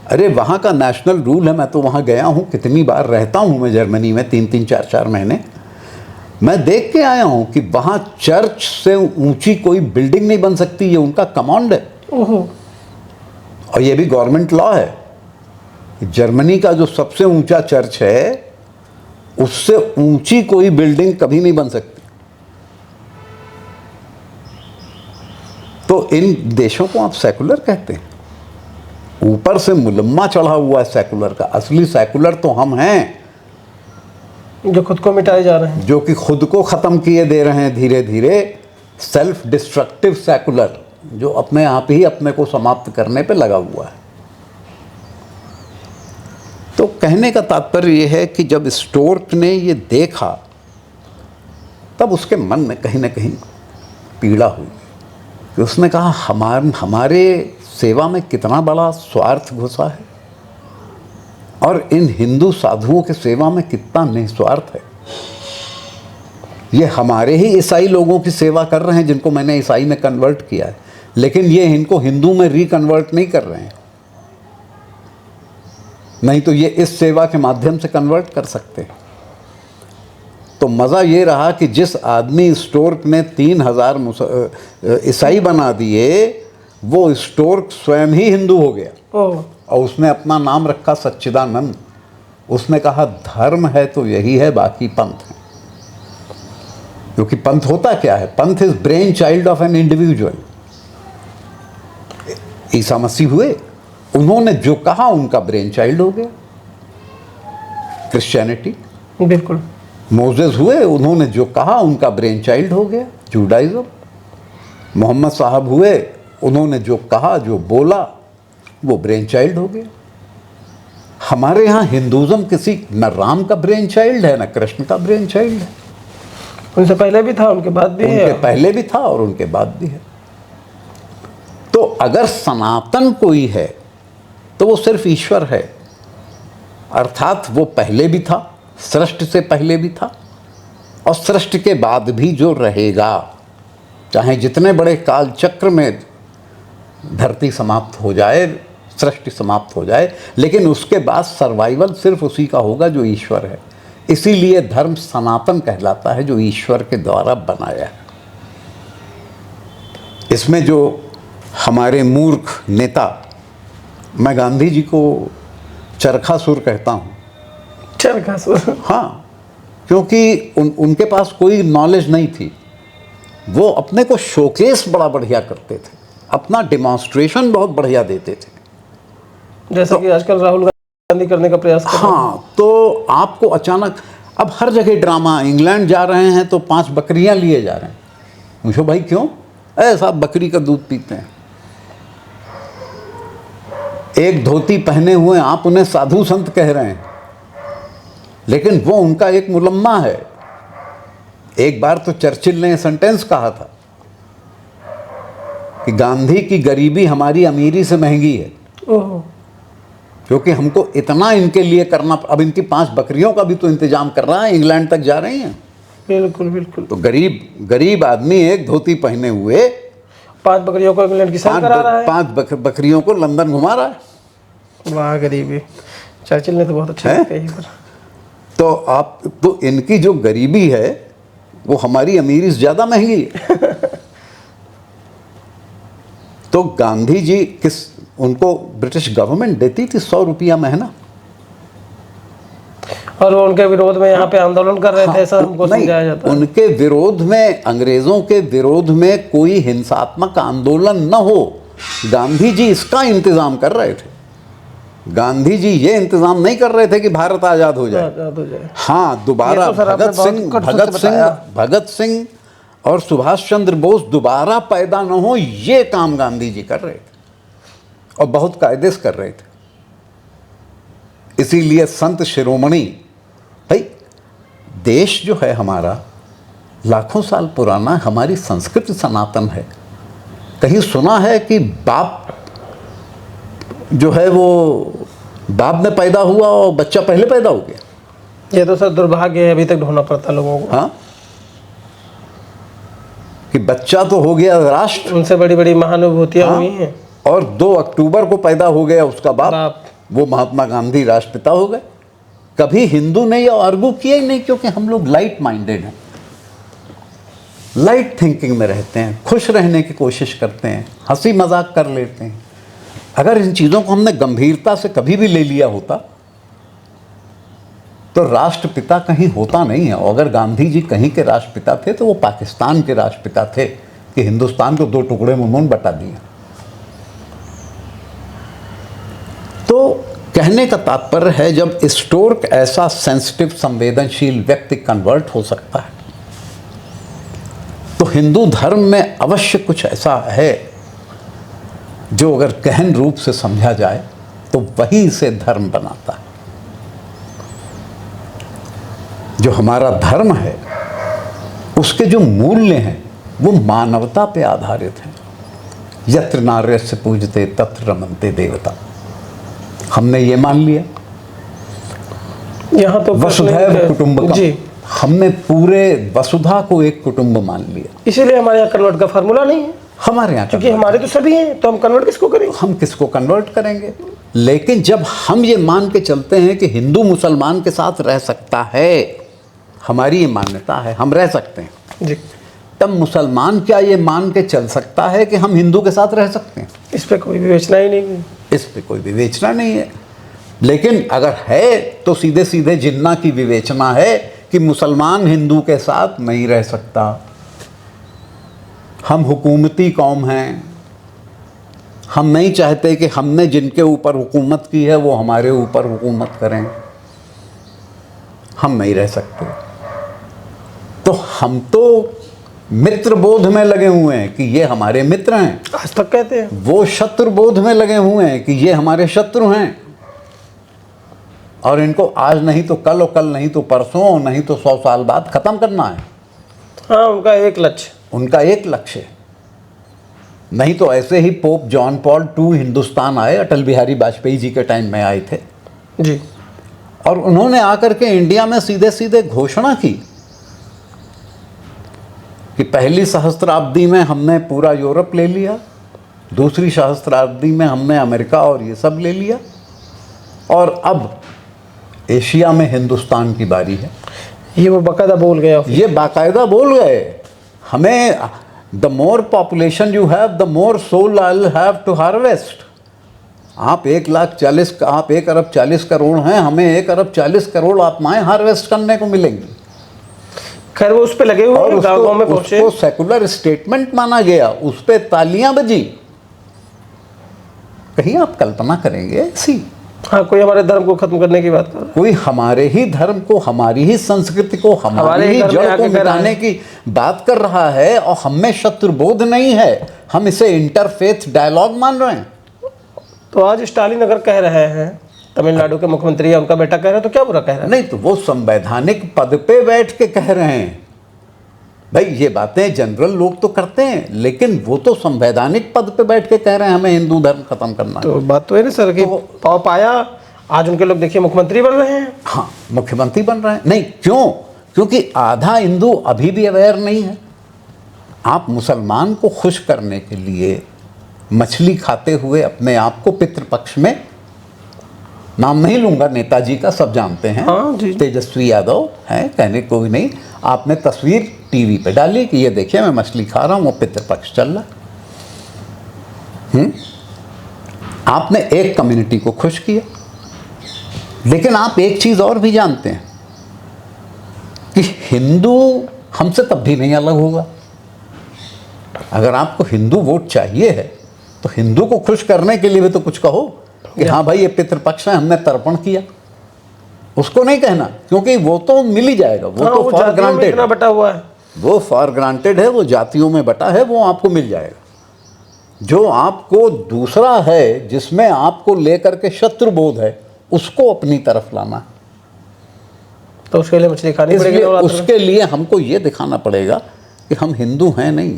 अरे वहाँ का नेशनल रूल है, मैं तो वहाँ गया हूँ, कितनी बार रहता हूँ मैं जर्मनी में, 3-3, 4-4 महीने। मैं देख के आया हूँ कि वहाँ चर्च से ऊंची कोई बिल्डिंग नहीं बन सकती, ये उनका कमांड है। ओहो, और ये भी गवर्नमेंट लॉ है। जर्मनी का जो सबसे ऊंचा चर्च है, उससे ऊंची कोई बिल्डिंग कभी नहीं बन सकती। तो इन देशों को आप सेकुलर कहते हैं, ऊपर से मुलम्मा चढ़ा हुआ है सेकुलर का। असली सेकुलर तो हम हैं, जो खुद को मिटाए जा रहे हैं, जो कि खुद को ख़त्म किए दे रहे हैं धीरे धीरे। सेल्फ डिस्ट्रक्टिव सेकुलर, जो अपने आप ही अपने को समाप्त करने पे लगा हुआ है। तो कहने का तात्पर्य यह है कि जब स्टोर्क ने ये देखा, तब उसके मन में कहीं ना कहीं पीड़ा हुई कि उसने कहा, हमारे सेवा में कितना बड़ा स्वार्थ घुसा है, और इन हिंदू साधुओं के सेवा में कितना निस्वार्थ है। ये हमारे ही ईसाई लोगों की सेवा कर रहे हैं, जिनको मैंने ईसाई में कन्वर्ट किया है, लेकिन ये इनको हिंदू में रिकन्वर्ट नहीं कर रहे हैं। नहीं तो ये इस सेवा के माध्यम से कन्वर्ट कर सकते हैं। तो मज़ा ये रहा कि जिस आदमी स्टोर्क ने 3000 ईसाई बना दिए, वो स्टोर्क स्वयं ही हिंदू हो गया ओह, और उसने अपना नाम रखा सच्चिदानंद। उसने कहा धर्म है तो यही है, बाकी पंथ है। क्योंकि पंथ होता क्या है? पंथ is brain child of an individual. Isa Masih हुए, उन्होंने जो कहा उनका ब्रेन चाइल्ड हो गया क्रिश्चियनिटी। बिल्कुल। मोजेस हुए, उन्होंने जो कहा उनका ब्रेन चाइल्ड हो गया जूडाइज्म। मोहम्मद साहब हुए, उन्होंने जो कहा जो बोला वो ब्रेन चाइल्ड हो गया। हमारे यहाँ हिंदुज़म किसी न राम का ब्रेन चाइल्ड है न कृष्ण का ब्रेन चाइल्ड है। उनसे पहले भी था, उनके बाद भी है। उनके पहले भी था और उनके बाद भी है। तो अगर सनातन कोई है तो वो सिर्फ ईश्वर है, अर्थात वो पहले भी था, सृष्टि से पहले भी था और सृष्टि के बाद भी जो रहेगा। चाहे जितने बड़े काल चक्र में धरती समाप्त हो जाए, सृष्टि समाप्त हो जाए, लेकिन उसके बाद सर्वाइवल सिर्फ उसी का होगा जो ईश्वर है। इसीलिए धर्म सनातन कहलाता है, जो ईश्वर के द्वारा बनाया है। इसमें जो हमारे मूर्ख नेता, मैं गांधी जी को चरखासुर कहता हूँ। चरखासुर? हाँ, क्योंकि उनके पास कोई नॉलेज नहीं थी। वो अपने को शोकेस बड़ा बढ़िया करते थे, अपना डेमोन्स्ट्रेशन बहुत बढ़िया देते थे, जैसा कि आजकल राहुल गांधी करने का प्रयास कर रहे हैं। हाँ, तो आपको अचानक अब हर जगह ड्रामा। इंग्लैंड जा रहे हैं तो 5 बकरियां लिए जा रहे हैं। पूछो भाई क्यों? ऐसा बकरी का दूध पीते हैं। एक धोती पहने हुए आप उन्हें साधु संत कह रहे हैं, लेकिन वो उनका एक मुलम्मा है। एक बार तो चर्चिल ने सेंटेंस कहा था कि गांधी की गरीबी हमारी अमीरी से महंगी है, ओह, क्योंकि हमको इतना इनके लिए करना। अब इनकी 5 बकरियों का भी तो इंतजाम कर रहा है, इंग्लैंड तक जा रही हैं। बिल्कुल बिल्कुल। तो गरीब आदमी एक धोती पहने हुए 5 बकरियों को इंग्लैंड की सैर करा रहा है। 5 बकरियों को लंदन घुमा रहा है। वाह गरीबी, चर्चिल ने तो बहुत अच्छा है? कही पर। तो इनकी जो गरीबी है वो हमारी अमीरी से ज़्यादा महंगी है। तो गांधी जी उनको ब्रिटिश गवर्नमेंट देती थी 100 रुपया महीना, और वो उनके विरोध में यहाँ पे आंदोलन कर रहे थे, ऐसा हमको नहीं, समझाया जाता है। उनके विरोध में, अंग्रेजों के विरोध में कोई हिंसात्मक आंदोलन न हो, गांधी जी इसका इंतजाम कर रहे थे। गांधी जी ये इंतजाम नहीं कर रहे थे कि भारत आज़ाद हो जाए। आजाद हो जाए। हाँ, दोबारा ये तो सर आपने बहुत भगत सिंह और सुभाष चंद्र बोस दोबारा पैदा न हो, ये काम गांधी जी कर रहे थे और बहुत कायदे से कर रहे थे। इसीलिए संत शिरोमणि, भाई देश जो है हमारा लाखों साल पुराना, हमारी संस्कृति सनातन है। कहीं सुना है कि बाप जो है वो बाप में पैदा हुआ और बच्चा पहले पैदा हो गया? ये तो सर दुर्भाग्य है, अभी तक ढूंढना पड़ता है लोगों को। हाँ, कि बच्चा तो हो गया राष्ट्र, उनसे बड़ी बड़ी महानुभूतियां हाँ, हुई हैं, और 2 अक्टूबर को पैदा हो गया उसका बाप। वो महात्मा गांधी राष्ट्रपिता हो गए। कभी हिंदू ने ये आर्गू किया ही नहीं, क्योंकि हम लोग लाइट माइंडेड हैं, लाइट थिंकिंग में रहते हैं, खुश रहने की कोशिश करते हैं, हंसी मजाक कर लेते हैं। अगर इन चीज़ों को हमने गंभीरता से कभी भी ले लिया होता तो राष्ट्रपिता कहीं होता नहीं है। और अगर गांधी जी कहीं के राष्ट्रपिता थे तो वो पाकिस्तान के राष्ट्रपिता थे, कि हिंदुस्तान को 2 टुकड़े में उन्होंने बटा दिया। तो कहने का तात्पर्य है, जब स्टोर्क ऐसा सेंसिटिव, संवेदनशील व्यक्ति कन्वर्ट हो सकता है, तो हिंदू धर्म में अवश्य कुछ ऐसा है जो अगर गहन रूप से समझा जाए तो वही इसे धर्म बनाता है। जो हमारा धर्म है उसके जो मूल्य हैं वो मानवता पे आधारित हैं। यत्र नार्यस्य पूजते तत्र रमन्ते देवता, हमने ये मान लिया। यहाँ तो वसुधैव कुटुंबकम, जी, हमने पूरे वसुधा को एक कुटुंब मान लिया। इसीलिए हमारे यहाँ कन्वर्ट का फार्मूला नहीं है, हमारे यहाँ, क्योंकि हमारे तो सभी हैं, तो हम कन्वर्ट किसको करेंगे? हम किसको कन्वर्ट करेंगे? लेकिन जब हम ये मान के चलते हैं कि हिंदू मुसलमान के साथ रह सकता है, हमारी ये मान्यता है, हम रह सकते हैं, जी, तब मुसलमान क्या ये मान के चल सकता है कि हम हिंदू के साथ रह सकते हैं? इस पे कोई विवेचना ही नहीं। इस पे कोई विवेचना नहीं है। लेकिन अगर है तो सीधे सीधे जिन्ना की विवेचना है कि मुसलमान हिंदू के साथ नहीं रह सकता, हम हुकूमती कौम हैं, हम नहीं चाहते कि हमने जिनके ऊपर हुकूमत की है वो हमारे ऊपर हुकूमत करें, हम नहीं रह सकते। तो हम तो मित्र बोध में लगे हुए हैं कि ये हमारे मित्र हैं, आज तक कहते हैं। वो शत्रु बोध में लगे हुए हैं कि ये हमारे शत्रु हैं, और इनको आज नहीं तो कल और कल नहीं तो परसों और नहीं तो 100 साल बाद खत्म करना है। हाँ, उनका एक लक्ष्य, उनका एक लक्ष्य है। नहीं तो ऐसे ही pope John Paul II Hindustan आए, अटल बिहारी वाजपेयी जी के टाइम में आए थे, जी, और उन्होंने आकर के इंडिया में सीधे सीधे घोषणा की कि पहली सहस्त्राब्दी में हमने पूरा यूरोप ले लिया, दूसरी सहस्त्राब्दी में हमने अमेरिका और ये सब ले लिया, और अब एशिया में हिंदुस्तान की बारी है। ये वो बाकायदा बोल गया। ये बाकायदा बोल गए, हमें the more population you have the more soul I will have to harvest. आप 1,40,000 आप 1,40 करोड़ हैं, हमें 1,40 करोड़ आत्माएं हार्वेस्ट करने को मिलेंगी। खैर वो उस पे लगे हुए और हैं, गाँव में पहुंचे। उसको सेकुलर स्टेटमेंट माना गया, उस पे तालियां बजी। कहीं आप कल्पना करेंगे ऐसी? हाँ, कोई हमारे धर्म को खत्म करने की बात कर रहा है। कोई हमारे ही धर्म को, हमारी ही संस्कृति को, हमारी ही जड़ को मिटाने की बात कर रहा है, और हमें शत्रुबोध नहीं है, हम इसे इंटरफेथ डायलॉग मान रहे हैं। तो आज स्टालिन अगर कह रहे हैं, तमिलनाडु के मुख्यमंत्री या उनका बेटा कह रहे हैं, तो क्या बुरा कह रहे हैं? नहीं तो वो संवैधानिक पद पे बैठ के कह रहे हैं। भाई ये बातें जनरल लोग तो करते हैं, लेकिन वो तो संवैधानिक पद पे बैठ के कह रहे हैं हमें हिंदू धर्म खत्म करना है। तो बात तो है ना सर कि पाव पाया, आज उनके लोग देखिए मुख्यमंत्री बन रहे हैं। हाँ, मुख्यमंत्री बन रहे हैं। नहीं, क्यों? क्योंकि आधा हिंदू अभी भी अवेयर नहीं है। आप मुसलमान को खुश करने के लिए मछली खाते हुए अपने आप को पितृपक्ष में, नाम नहीं लूंगा नेताजी का, सब जानते हैं, हाँ, जी। तेजस्वी यादव हैं, कहने को भी नहीं, आपने तस्वीर टीवी पे डाली कि ये देखिए मैं मछली खा रहा हूं, वो पितृपक्ष चल रहा है। आपने एक कम्युनिटी को खुश किया, लेकिन आप एक चीज और भी जानते हैं कि हिंदू हमसे तब भी नहीं अलग होगा। अगर आपको हिंदू वोट चाहिए है तो हिंदू को खुश करने के लिए भी तो कुछ कहो कि हाँ भाई ये पितृपक्ष है, हमने तर्पण किया। उसको नहीं कहना, क्योंकि वो तो मिल ही जाएगा, वो तो फॉर ग्रांटेड, इतना बटा हुआ है, वो फॉर ग्रांटेड है, वो जातियों में बटा है, वो आपको मिल जाएगा। जो आपको दूसरा है, जिसमें आपको लेकर के शत्रुबोध है, उसको अपनी तरफ लाना है। तो उसके लिए मछली खानी पड़ेगी। इसलिए उसके लिए हमको ये दिखाना पड़ेगा कि हम हिंदू हैं नहीं,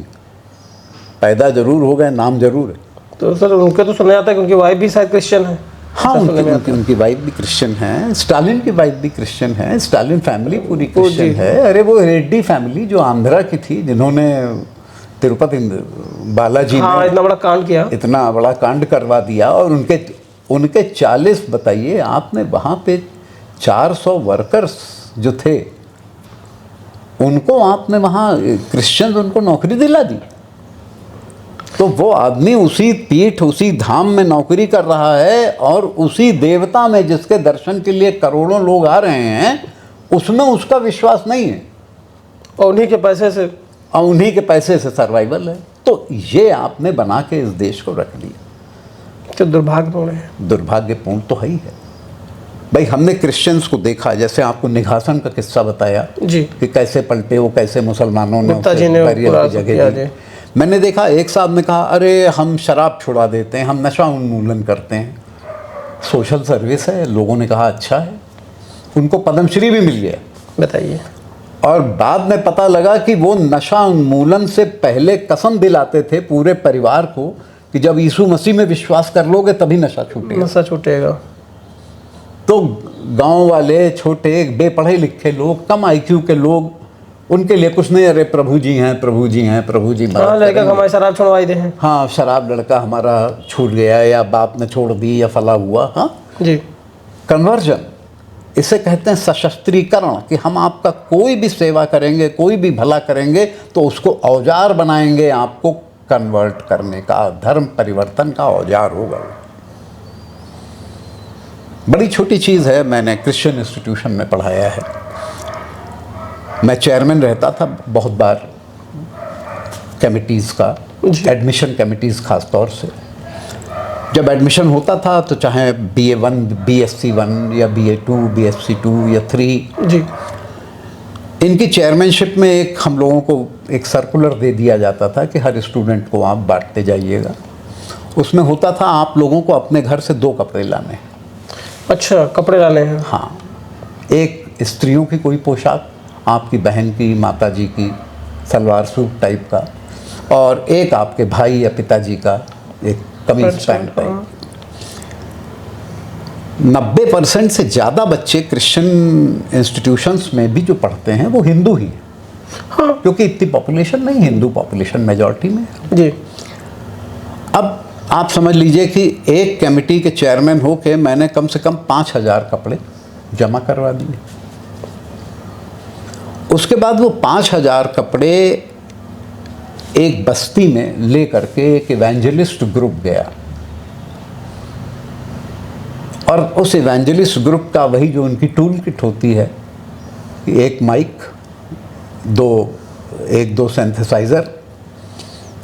पैदा जरूर हो गए, नाम जरूर है। तो सर उनके तो सुना जाता है कि उनकी वाइफ भी शायद क्रिश्चियन है। हाँ, उनकी वाइफ भी क्रिश्चियन है, स्टालिन की वाइफ भी क्रिश्चियन है, स्टालिन फैमिली पूरी क्रिश्चियन है। अरे वो रेड्डी फैमिली जो आंध्रा की थी, जिन्होंने तिरुपति बालाजी हाँ, ने इतना बड़ा कांड किया, इतना बड़ा कांड करवा दिया, और उनके 40, बताइए आपने, वहाँ पे 400 वर्कर्स जो थे, उनको आपने वहाँ क्रिश्चियन उनको नौकरी दिला दी। तो वो आदमी उसी पीठ, उसी धाम में नौकरी कर रहा है, और उसी देवता में जिसके दर्शन के लिए करोड़ों लोग आ रहे हैं, उसमें उसका विश्वास नहीं है, और उन्हीं के पैसे से, और उन्हीं के पैसे से सर्वाइवल है। तो ये आपने बना के इस देश को रख लिया। तो दुर्भाग्यपूर्ण है। दुर्भाग्यपूर्ण तो है ही है भाई। हमने क्रिश्चियंस को देखा, जैसे आपको निघासन का किस्सा बताया जी, कि कैसे पलटे वो, कैसे मुसलमानों ने गुप्ता जी ने बैरियर की जगह दी। मैंने देखा एक साहब ने कहा, अरे हम शराब छुड़ा देते हैं, हम नशा उन्मूलन करते हैं, सोशल सर्विस है। लोगों ने कहा अच्छा है, उनको पद्मश्री भी मिल गया। बताइए। और बाद में पता लगा कि वो नशा उन्मूलन से पहले कसम दिलाते थे पूरे परिवार को कि जब यीशु मसीह में विश्वास कर लोगे तभी नशा छूटेगा। नशा छूटेगा। तो गांव वाले, छोटे बेपढ़े लिखे लोग, कम आईक्यू के लोग, उनके लिए कुछ नहीं, अरे प्रभु जी हैं, प्रभु जी हैं, प्रभु जी। हाँ, लड़का हमारे शराब छुड़वाई दे हैं। हाँ, शराब लड़का हमारा छूट गया, या बाप ने छोड़ दी, या फला हुआ। हाँ जी, कन्वर्जन। इसे कहते हैं सशस्त्रीकरण, कि हम आपका कोई भी सेवा करेंगे, कोई भी भला करेंगे तो उसको औजार बनाएंगे, आपको कन्वर्ट करने का, धर्म परिवर्तन का औजार होगा। बड़ी छोटी चीज़ है, मैंने क्रिश्चियन इंस्टीट्यूशन में पढ़ाया है, मैं चेयरमैन रहता था बहुत बार कमिटीज़ का, एडमिशन कमिटीज़ खास तौर से। जब एडमिशन होता था तो चाहे BA1, BSc1 या BA2, BSc2 या 3 जी, इनकी चेयरमैनशिप में एक हम लोगों को एक सर्कुलर दे दिया जाता था कि हर स्टूडेंट को आप बांटते जाइएगा। उसमें होता था आप लोगों को अपने घर से 2 कपड़े लाने हैं। अच्छा, कपड़े लाने हैं। हाँ, एक स्त्रियों की कोई पोशाक, आपकी बहन की, माता जी की, सलवार सूट टाइप का, और एक आपके भाई या पिताजी का एक कमीज पैंट टाइप। 90% से ज़्यादा बच्चे क्रिश्चियन इंस्टीट्यूशंस में भी जो पढ़ते हैं वो हिंदू ही हैं। हाँ, क्योंकि इतनी पॉपुलेशन नहीं, हिंदू पॉपुलेशन मेजॉरिटी में है। जी। अब आप समझ लीजिए कि एक कमेटी के चेयरमैन हो के मैंने कम से कम 5000 कपड़े जमा करवा दिए। उसके बाद वो 5000 कपड़े एक बस्ती में ले करके एक इवेंजलिस्ट ग्रुप गया, और उस इवेंजलिस्ट ग्रुप का वही जो उनकी टूल किट होती है, एक माइक, एक दो सिंथेसाइज़र,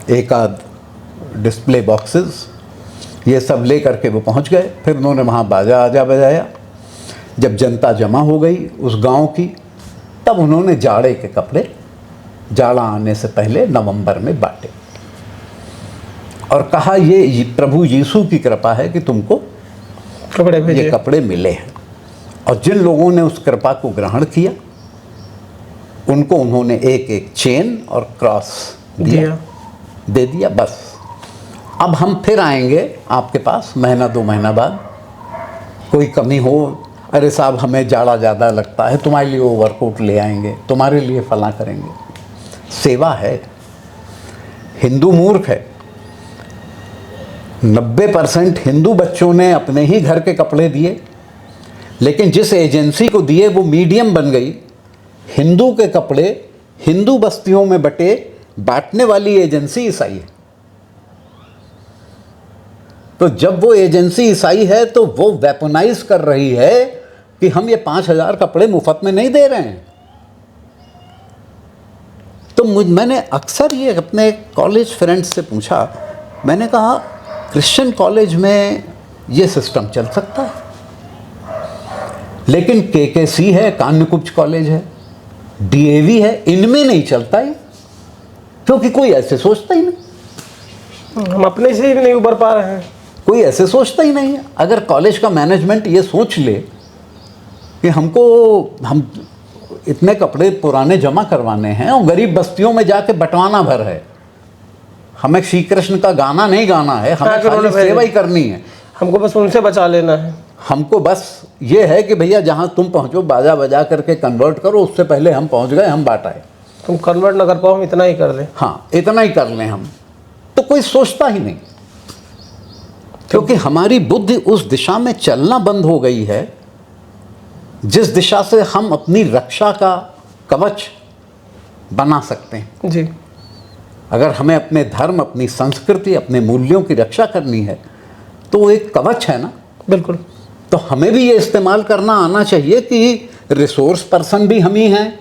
एक आध डिस्प्ले बॉक्सेस, ये सब ले करके वो पहुंच गए। फिर उन्होंने वहाँ बाजा आजा बजाया। जब जनता जमा हो गई उस गांव की, तब उन्होंने जाड़े के कपड़े जाड़ा आने से पहले नवंबर में बांटे और कहा ये प्रभु यीशु की कृपा है कि तुमको कपड़े भेजे, ये कपड़े मिले हैं। और जिन लोगों ने उस कृपा को ग्रहण किया उनको उन्होंने एक एक चेन और क्रॉस दे दिया। बस अब हम फिर आएंगे आपके पास महीना 2 महीना बाद, कोई कमी हो, अरे साहब हमें जाड़ा ज़्यादा लगता है, तुम्हारे लिए ओवरकोट ले आएंगे, तुम्हारे लिए फला करेंगे। सेवा है। हिंदू मूर्ख है। 90% हिंदू बच्चों ने अपने ही घर के कपड़े दिए, लेकिन जिस एजेंसी को दिए वो मीडियम बन गई। हिंदू के कपड़े हिंदू बस्तियों में बटे, बांटने वाली एजेंसी ईसाई है। तो जब वो एजेंसी ईसाई है तो वो वेपनाइज कर रही है कि हम ये 5000 कपड़े मुफ्त में नहीं दे रहे हैं। तो मैंने अक्सर ये अपने कॉलेज फ्रेंड्स से पूछा, मैंने कहा क्रिश्चियन कॉलेज में ये सिस्टम चल सकता है, लेकिन KKC है, कान्यकुब्ज कॉलेज है, DAV है, इनमें नहीं चलता है, क्योंकि कोई ऐसे सोचता ही नहीं। हम अपने से ही नहीं उबर पा रहे हैं, कोई ऐसे सोचता ही नहीं है। अगर कॉलेज का मैनेजमेंट ये सोच ले कि हम इतने कपड़े पुराने जमा करवाने हैं और गरीब बस्तियों में जाके बंटवाना भर है, हमें श्री कृष्ण का गाना नहीं गाना है, हमें खाली सेवा ही करनी है, हमको बस उनसे बचा लेना है, हमको बस ये है कि भैया जहाँ तुम पहुँचो बाजा बजा करके कन्वर्ट करो, उससे पहले हम पहुँच गए, हम बांटाए, तुम कन्वर्ट ना कर पाओ, हम इतना ही कर लें। हाँ, इतना ही कर लें हम। तो कोई सोचता ही नहीं, क्योंकि हमारी बुद्धि उस दिशा में चलना बंद हो गई है जिस दिशा से हम अपनी रक्षा का कवच बना सकते हैं। जी, अगर हमें अपने धर्म, अपनी संस्कृति, अपने मूल्यों की रक्षा करनी है तो वो एक कवच है ना। बिल्कुल। तो हमें भी ये इस्तेमाल करना आना चाहिए कि रिसोर्स पर्सन भी हम ही हैं,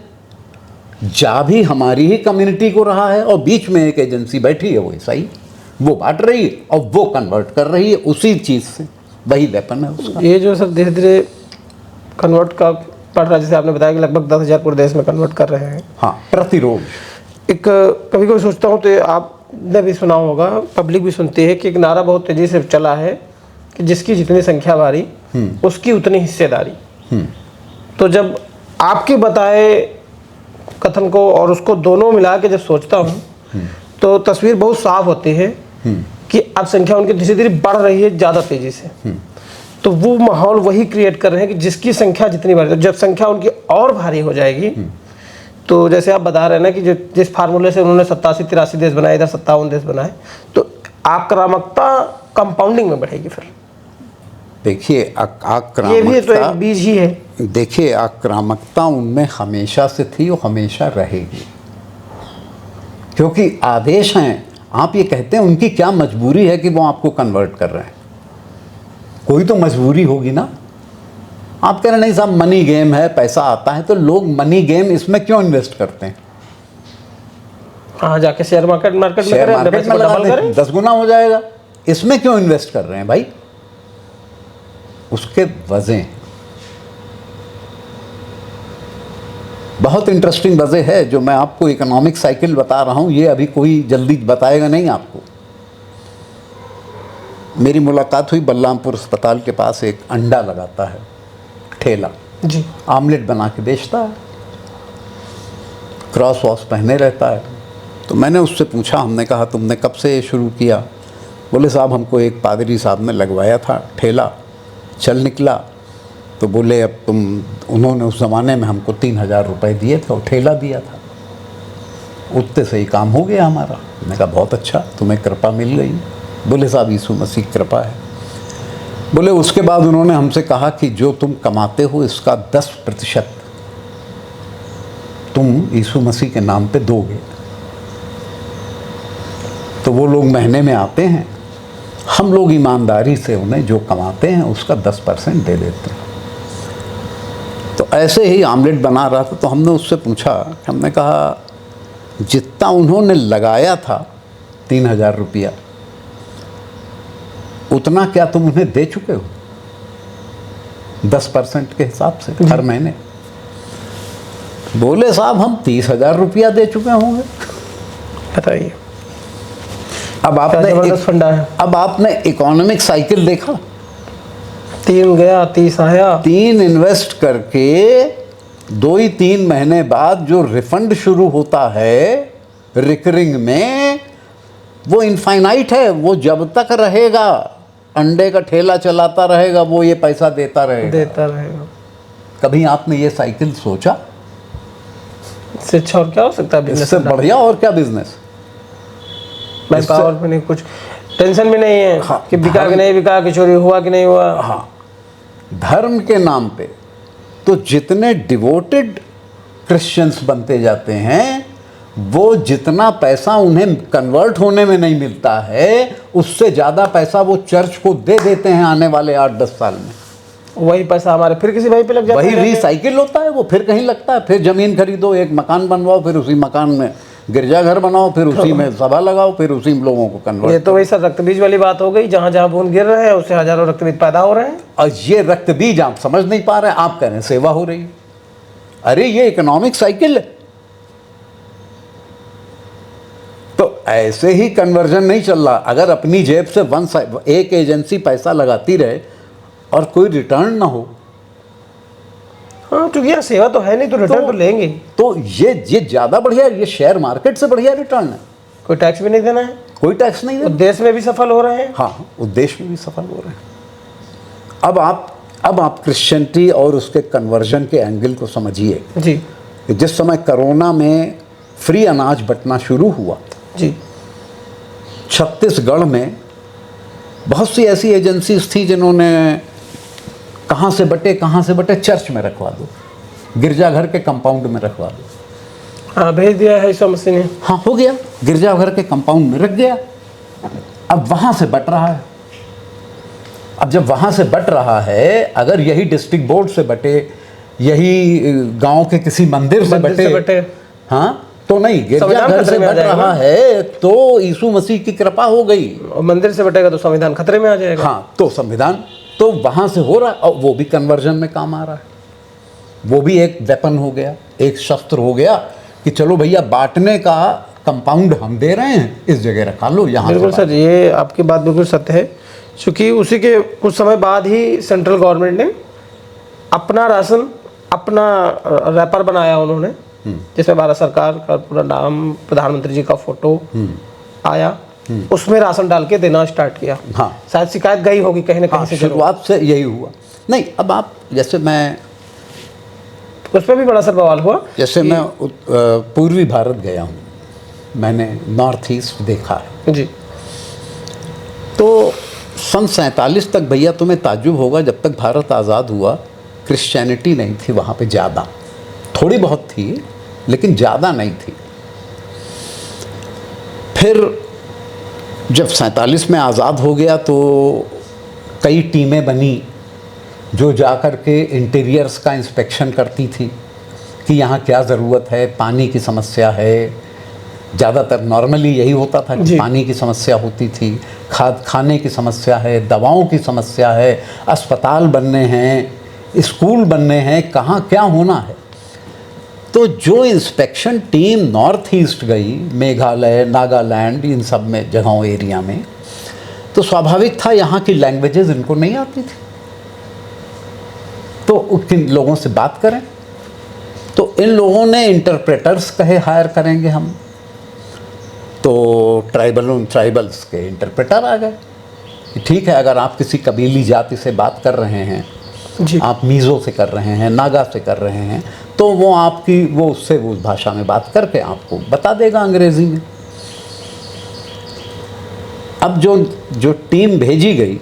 जा भी हमारी ही कम्युनिटी को रहा है, और बीच में एक एजेंसी बैठी है वो ईसाई, वो बांट रही है और वो कन्वर्ट कर रही है उसी चीज़ से, वही वेपन है उसका। ये जो सब धीरे धीरे कन्वर्ट का पड़ रहा है, जैसे आपने बताया कि लगभग 10,000 पूरे देश में कन्वर्ट कर रहे हैं। हाँ, प्रतिरोध। एक कभी कभी सोचता हूँ, तो आपने भी सुना होगा, पब्लिक भी सुनती है कि एक नारा बहुत तेज़ी से चला है कि जिसकी जितनी संख्या भारी उसकी उतनी हिस्सेदारी। तो जब आपके बताए कथन को और उसको दोनों मिला के जब सोचता हूँ तो तस्वीर बहुत साफ होती है कि अब संख्या उनकी धीरे धीरे बढ़ रही है ज़्यादा तेज़ी से। तो वो माहौल वही क्रिएट कर रहे हैं कि जिसकी संख्या जितनी बढ़, जब संख्या उनकी और भारी हो जाएगी, तो जैसे आप बता रहे हैं ना कि जिस फार्मूले से उन्होंने 87-83 देश बनाए, इधर 57 देश बनाए, तो आक्रामकता कंपाउंडिंग में बढ़ेगी। फिर देखिए, ये भी तो एक बीज ही है। देखिए, आक्रामकता उनमें हमेशा से थी और हमेशा रहेगी, क्योंकि आदेश हैं। आप ये कहते हैं उनकी क्या मजबूरी है कि वो आपको कन्वर्ट कर रहे हैं? कोई तो मजबूरी होगी ना। आप कह रहे हैं नहीं साहब मनी गेम है, पैसा आता है, तो लोग मनी गेम इसमें क्यों इन्वेस्ट करते हैं? हाँ, जाके शेयर मार्केट में शेयर करें, अपने मार्केट पैसे में को लगा डबल दें, करें। 10 गुना हो जाएगा। इसमें क्यों इन्वेस्ट कर रहे हैं भाई? उसके वजह बहुत इंटरेस्टिंग वजह है जो मैं आपको इकोनॉमिक साइकिल बता रहा हूँ। ये अभी कोई जल्दी बताएगा नहीं आपको। मेरी मुलाकात हुई बलरामपुर अस्पताल के पास, एक अंडा लगाता है ठेला, जी, आमलेट बना के बेचता है, क्रॉस वॉस पहने रहता है। तो मैंने उससे पूछा, हमने कहा तुमने कब से शुरू किया? बोले साहब हमको एक पादरी साहब ने लगवाया था, ठेला चल निकला। तो बोले अब उन्होंने उस ज़माने में हमको 3,000 रुपये दिए थे और ठेला दिया था, उतने से ही काम हो गया हमारा। मैंने कहा बहुत अच्छा, तुम्हें कृपा मिल गई। बोले साहब यीशु मसीह की कृपा है। बोले उसके बाद उन्होंने हमसे कहा कि जो तुम कमाते हो इसका 10% तुम यीशु मसीह के नाम पे दोगे। तो वो लोग महीने में आते हैं, हम लोग ईमानदारी से उन्हें जो कमाते हैं उसका 10% दे देते हैं। तो ऐसे ही आमलेट बना रहा था, तो हमने उससे पूछा, हमने कहा जितना उन्होंने लगाया था 3,000 रुपया, उतना क्या तुम उन्हें दे चुके हो 10% के हिसाब से हर महीने? बोले साहब हम 30,000 रुपया दे चुके होंगे। बताइए, अब फंडा है। अब आपने इकोनॉमिक साइकिल देखा, 3 गया 30 आया। 3 इन्वेस्ट करके 2 ही 3 महीने बाद जो रिफंड शुरू होता है रिकरिंग में, वो इनफाइनाइट है। वो जब तक रहेगा, अंडे का ठेला चलाता रहेगा, वो ये पैसा देता रहेगा। कभी आपने ये साइकिल सोचा? इससे अच्छा और क्या हो सकता है बिजनेस? इससे बढ़िया और क्या बिजनेस? मैं पावर में नहीं, कुछ टेंशन भी नहीं है। हाँ, कि बिका कि नहीं बिका, कि चोरी हुआ कि नहीं हुआ। हाँ, धर्म के नाम पे तो जितने डिवोटेड क्रिश्चियंस बनते जाते हैं, वो जितना पैसा उन्हें कन्वर्ट होने में नहीं मिलता है, उससे ज़्यादा पैसा वो चर्च को दे देते हैं आने वाले 8-10 साल में। वही पैसा हमारे फिर किसी भाई पे लग जाता है। वही रिसाइकिल होता है, वो फिर कहीं लगता है। फिर ज़मीन खरीदो, एक मकान बनवाओ, फिर उसी मकान में गिरजाघर बनाओ, फिर उसी में सभा लगाओ, फिर उसी लोगों को कन्वर्ट। ये तो वही सर रक्त बीज वाली बात हो गई, जहाँ जहाँ बूंद गिर रहे हैं उससे हजारों रक्त बीज पैदा हो रहे हैं। और ये रक्त बीज आप समझ नहीं पा रहे हैं, आप कह रहे हैं सेवा हो रही है। अरे ये इकोनॉमिक साइकिल है। तो ऐसे ही कन्वर्जन नहीं चल रहा। अगर अपनी जेब से एक एजेंसी पैसा लगाती रहे और कोई रिटर्न ना हो, हाँ, क्योंकि यहाँ सेवा तो है नहीं, तो रिटर्न तो लेंगे। तो ये ज़्यादा बढ़िया है। ये शेयर मार्केट से बढ़िया रिटर्न है। कोई टैक्स भी नहीं देना है, कोई टैक्स नहीं देना। उद्देश्य में भी सफल हो रहे हैं। हाँ, उद्देश्य में भी सफल हो रहे हैं। अब आप क्रिश्चियनिटी और उसके कन्वर्जन के एंगल को समझिए जी। कि जिस समय कोरोना में फ्री अनाज बंटना शुरू हुआ जी, छत्तीसगढ़ में बहुत सी ऐसी एजेंसीज थी जिन्होंने कहाँ से बटे, चर्च में रखवा दो, गिरजाघर के कंपाउंड में रखवा दो। हाँ, भेज दिया है ईसा मसीह ने। हाँ, हो गया, गिरजाघर के कंपाउंड में रख गया। अब वहाँ से बट रहा है। अब जब वहाँ से बट रहा है, अगर यही डिस्ट्रिक्ट बोर्ड से बटे, यही गांव के किसी मंदिर से बटे, हाँ, तो नहीं, गिरजाघर से बट रहा है तो यीशु मसीह की कृपा हो गई। और मंदिर से बटेगा तो संविधान खतरे में आ जाएगा। हाँ, तो संविधान तो वहाँ से हो रहा है, और वो भी कन्वर्जन में काम आ रहा है। वो भी एक वेपन हो गया, एक शस्त्र हो गया कि चलो भैया बांटने का कंपाउंड हम दे रहे हैं, इस जगह रखा लो, यहाँ। बिल्कुल सर, ये आपकी बात बिल्कुल सत्य है। क्योंकि उसी के कुछ समय बाद ही सेंट्रल गवर्नमेंट ने अपना राशन, अपना रैपर बनाया उन्होंने, जिसमें भारत सरकार का पूरा नाम, प्रधानमंत्री जी का फोटो आया, उसमें राशन डाल के देना स्टार्ट किया। हाँ, शायद शिकायत गई होगी कहीं ना कहीं से। शुरुआत से यही हुआ। नहीं, अब आप जैसे मैं उस पर भी बड़ा सर बवाल हुआ। जैसे मैं पूर्वी भारत गया हूँ, मैंने नॉर्थ ईस्ट देखा है जी। तो सन 47 तक भैया तुम्हें ताज्जुब होगा, जब तक भारत आज़ाद हुआ क्रिश्चियनिटी नहीं थी वहाँ पे ज़्यादा, थोड़ी बहुत थी लेकिन ज़्यादा नहीं थी। फिर जब 47 में आज़ाद हो गया तो कई टीमें बनी जो जा कर के इंटीरियर्स का इंस्पेक्शन करती थी कि यहाँ क्या ज़रूरत है, पानी की समस्या है, ज़्यादातर नॉर्मली यही होता था कि पानी की समस्या होती थी, खाने की समस्या है, दवाओं की समस्या है, अस्पताल बनने हैं, स्कूल बनने हैं, कहाँ क्या होना है। तो जो इंस्पेक्शन टीम नॉर्थ ईस्ट गई, मेघालय, नागालैंड, इन सब में जगहों एरिया में, तो स्वाभाविक था यहाँ की लैंग्वेजेस इनको नहीं आती थी, तो किन लोगों से बात करें। तो इन लोगों ने इंटरप्रेटर्स कहे हायर करेंगे हम, तो ट्राइबल्स के इंटरप्रेटर आ गए कि ठीक है, अगर आप किसी कबीली जाति से बात कर रहे हैं, आप मीज़ो से कर रहे हैं, नागा से कर रहे हैं, तो वो आपकी उससे उस भाषा में बात करके आपको बता देगा अंग्रेज़ी में। अब जो टीम भेजी गई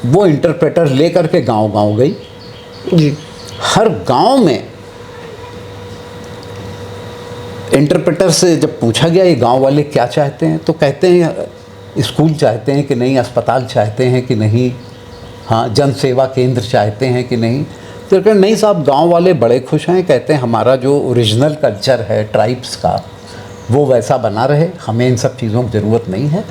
वो इंटरप्रेटर लेकर के गांव-गांव गई जी। हर गांव में इंटरप्रेटर से जब पूछा गया ये गांव वाले क्या चाहते हैं, तो कहते हैं स्कूल चाहते हैं कि नहीं, अस्पताल चाहते हैं कि नहीं, हाँ जन सेवा केंद्र चाहते हैं कि नहीं। तो कहते नहीं साहब, गांव वाले बड़े खुश हैं, कहते हैं हमारा जो ओरिजिनल कल्चर है ट्राइब्स का वो वैसा बना रहे, हमें इन सब चीज़ों की ज़रूरत नहीं है,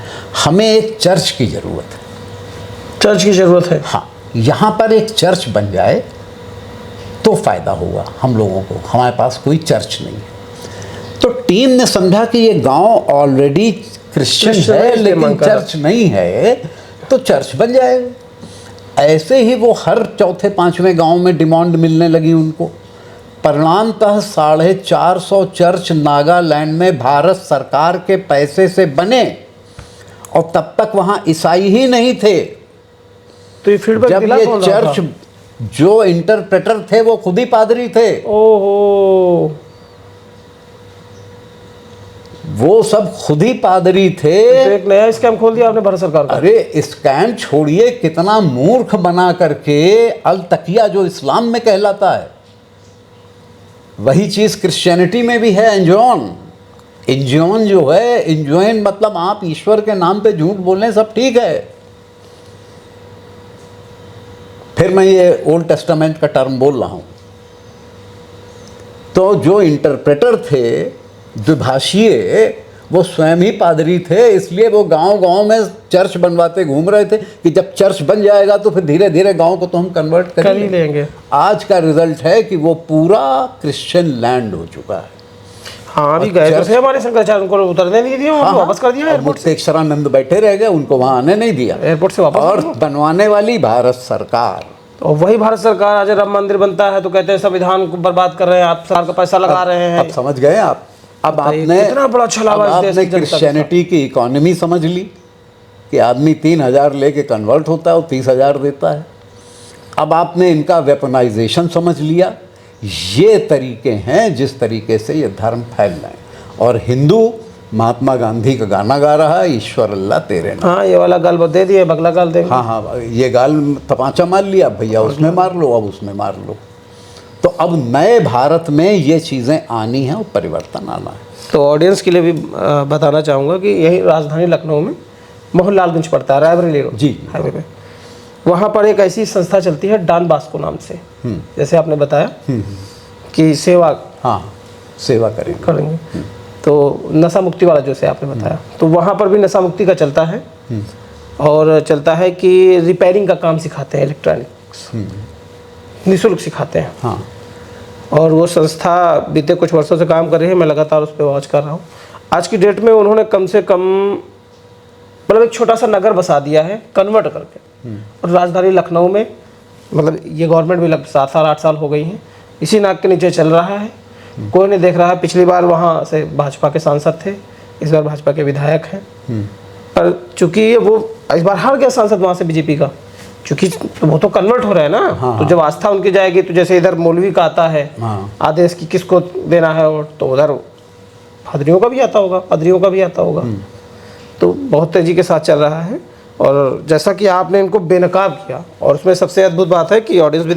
हमें एक चर्च की ज़रूरत है। चर्च की ज़रूरत है? हाँ, यहाँ पर एक चर्च बन जाए तो फ़ायदा होगा हम लोगों को, हमारे पास कोई चर्च नहीं है। तो टीम ने समझा कि ये गांव ऑलरेडी क्रिश्चियन है लेकिन चर्च नहीं है, तो चर्च बन जाएगा। ऐसे ही वो हर चौथे पांचवें गांव में डिमांड मिलने लगी उनको। परिणामतः 450 चर्च नागालैंड में भारत सरकार के पैसे से बने, और तब तक वहाँ ईसाई ही नहीं थे। तो ये फीडबैक जब ये चर्च, जो इंटरप्रेटर थे वो खुद ही पादरी थे। ओहो, वो सब खुद ही पादरी थे। तो एक नया स्कैम खोल दिया आपने भारत सरकार का। अरे स्कैम छोड़िए, कितना मूर्ख बना करके अल तकिया जो इस्लाम में कहलाता है, वही चीज़ क्रिश्चियनिटी में भी है। इंजॉन जो है, इंजॉइन मतलब आप ईश्वर के नाम पे झूठ बोलें, सब ठीक है। फिर मैं ये ओल्ड टेस्टामेंट का टर्म बोल रहा हूँ। तो जो इंटरप्रेटर थे द्विभाषीय, वो स्वयं ही पादरी थे, इसलिए वो गांव-गांव में चर्च बनवाते घूम रहे थे कि जब चर्च बन जाएगा तो फिर धीरे धीरे गांव को तो हम कन्वर्ट कर ही लेंगे। आज का रिजल्ट है कि वो पूरा क्रिश्चियन लैंड हो चुका है। हाँ, अभी गए तो थे हमारे शंकराचार्य, उनको उतरने नहीं दिया, उनको वापस कर दिया एयरपोर्ट से। मुक्तेश्वरानंद बैठे रह गए, उनको वहाँ आने नहीं दिया एयरपोर्ट से वापस। और बनवाने वाली भारत सरकार। और वही भारत सरकार आज राम मंदिर बनता है तो कहते हैं संविधान को बर्बाद कर रहे हैं, आप सरकार का पैसा लगा रहे हैं। अब समझ गए आप? अब आपने कितना बड़ा छलावा इस देश की जनता क्रिश्चियनिटी की इकोनॉमी समझ ली कि आदमी 3000 लेके कन्वर्ट होता है और 30,000 देता है। अब आपने इनका वेपनाइजेशन समझ लिया। ये तरीके हैं जिस तरीके से ये धर्म फैल रहे हैं। और हिंदू महात्मा गांधी का गाना गा रहा है, ईश्वर अल्लाह तेरे नाम। हाँ, ये वाला गाल दे दिए, बगला गाल देंगे। हाँ, ये गाल तपांचा मार लिया भैया, उसमें मार लो, अब उसमें मार लो। तो अब नए भारत में ये चीज़ें आनी हैं और परिवर्तन आना है। तो ऑडियंस के लिए भी बताना चाहूँगा कि यही राजधानी लखनऊ में मोहनलालगंज पड़ता है, रायबरेली जी हाईवे पे। वहाँ पर एक ऐसी संस्था चलती है डॉन बॉस्को नाम से, जैसे आपने बताया कि सेवा, हाँ सेवा करेंगे। तो नशा मुक्ति वाला जैसे आपने बताया, तो वहाँ पर भी नशा मुक्ति का चलता है। और चलता है कि रिपेयरिंग का काम सिखाते हैं, इलेक्ट्रॉनिक्स निःशुल्क सिखाते हैं। हाँ। और वो संस्था बीते कुछ वर्षों से काम कर रही है, मैं लगातार उस पर वॉच कर रहा हूँ। आज की डेट में उन्होंने कम से कम मतलब एक छोटा सा नगर बसा दिया है कन्वर्ट करके। और राजधानी लखनऊ में मतलब ये गवर्नमेंट भी लग 7-8 साल हो गई हैं, इसी नाक के नीचे चल रहा है, कोई नहीं देख रहा है। पिछली बार वहाँ से भाजपा के सांसद थे, इस बार भाजपा के विधायक हैं। पर चूंकि वो इस बार हार गया सांसद वहाँ से बीजेपी का, क्योंकि वो तो कन्वर्ट हो रहा है ना। हाँ, तो जब आस्था उनकी जाएगी, तो जैसे इधर मौलवी का आता है आदेश की किसको देना है, और तो उधर पादरियों का भी आता होगा, पादरियों का भी आता होगा। तो बहुत तेजी के साथ चल रहा है। और जैसा कि आपने इनको बेनकाब किया, और उसमें सबसे अद्भुत बात है कि ऑडियंस भी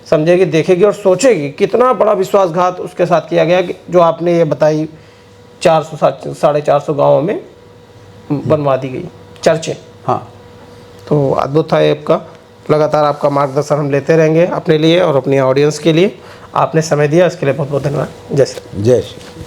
समझेगी, देखेगी और सोचेगी कितना बड़ा विश्वासघात उसके साथ किया गया, कि जो आपने ये बताई 400 450 गाँवों में बनवा दी गई चर्चें। हाँ, तो अद्भुत था ये आपका। लगातार आपका मार्गदर्शन हम लेते रहेंगे अपने लिए और अपनी ऑडियंस के लिए। आपने समय दिया, इसके लिए बहुत बहुत धन्यवाद। जय श्री राम। जय श्री राम।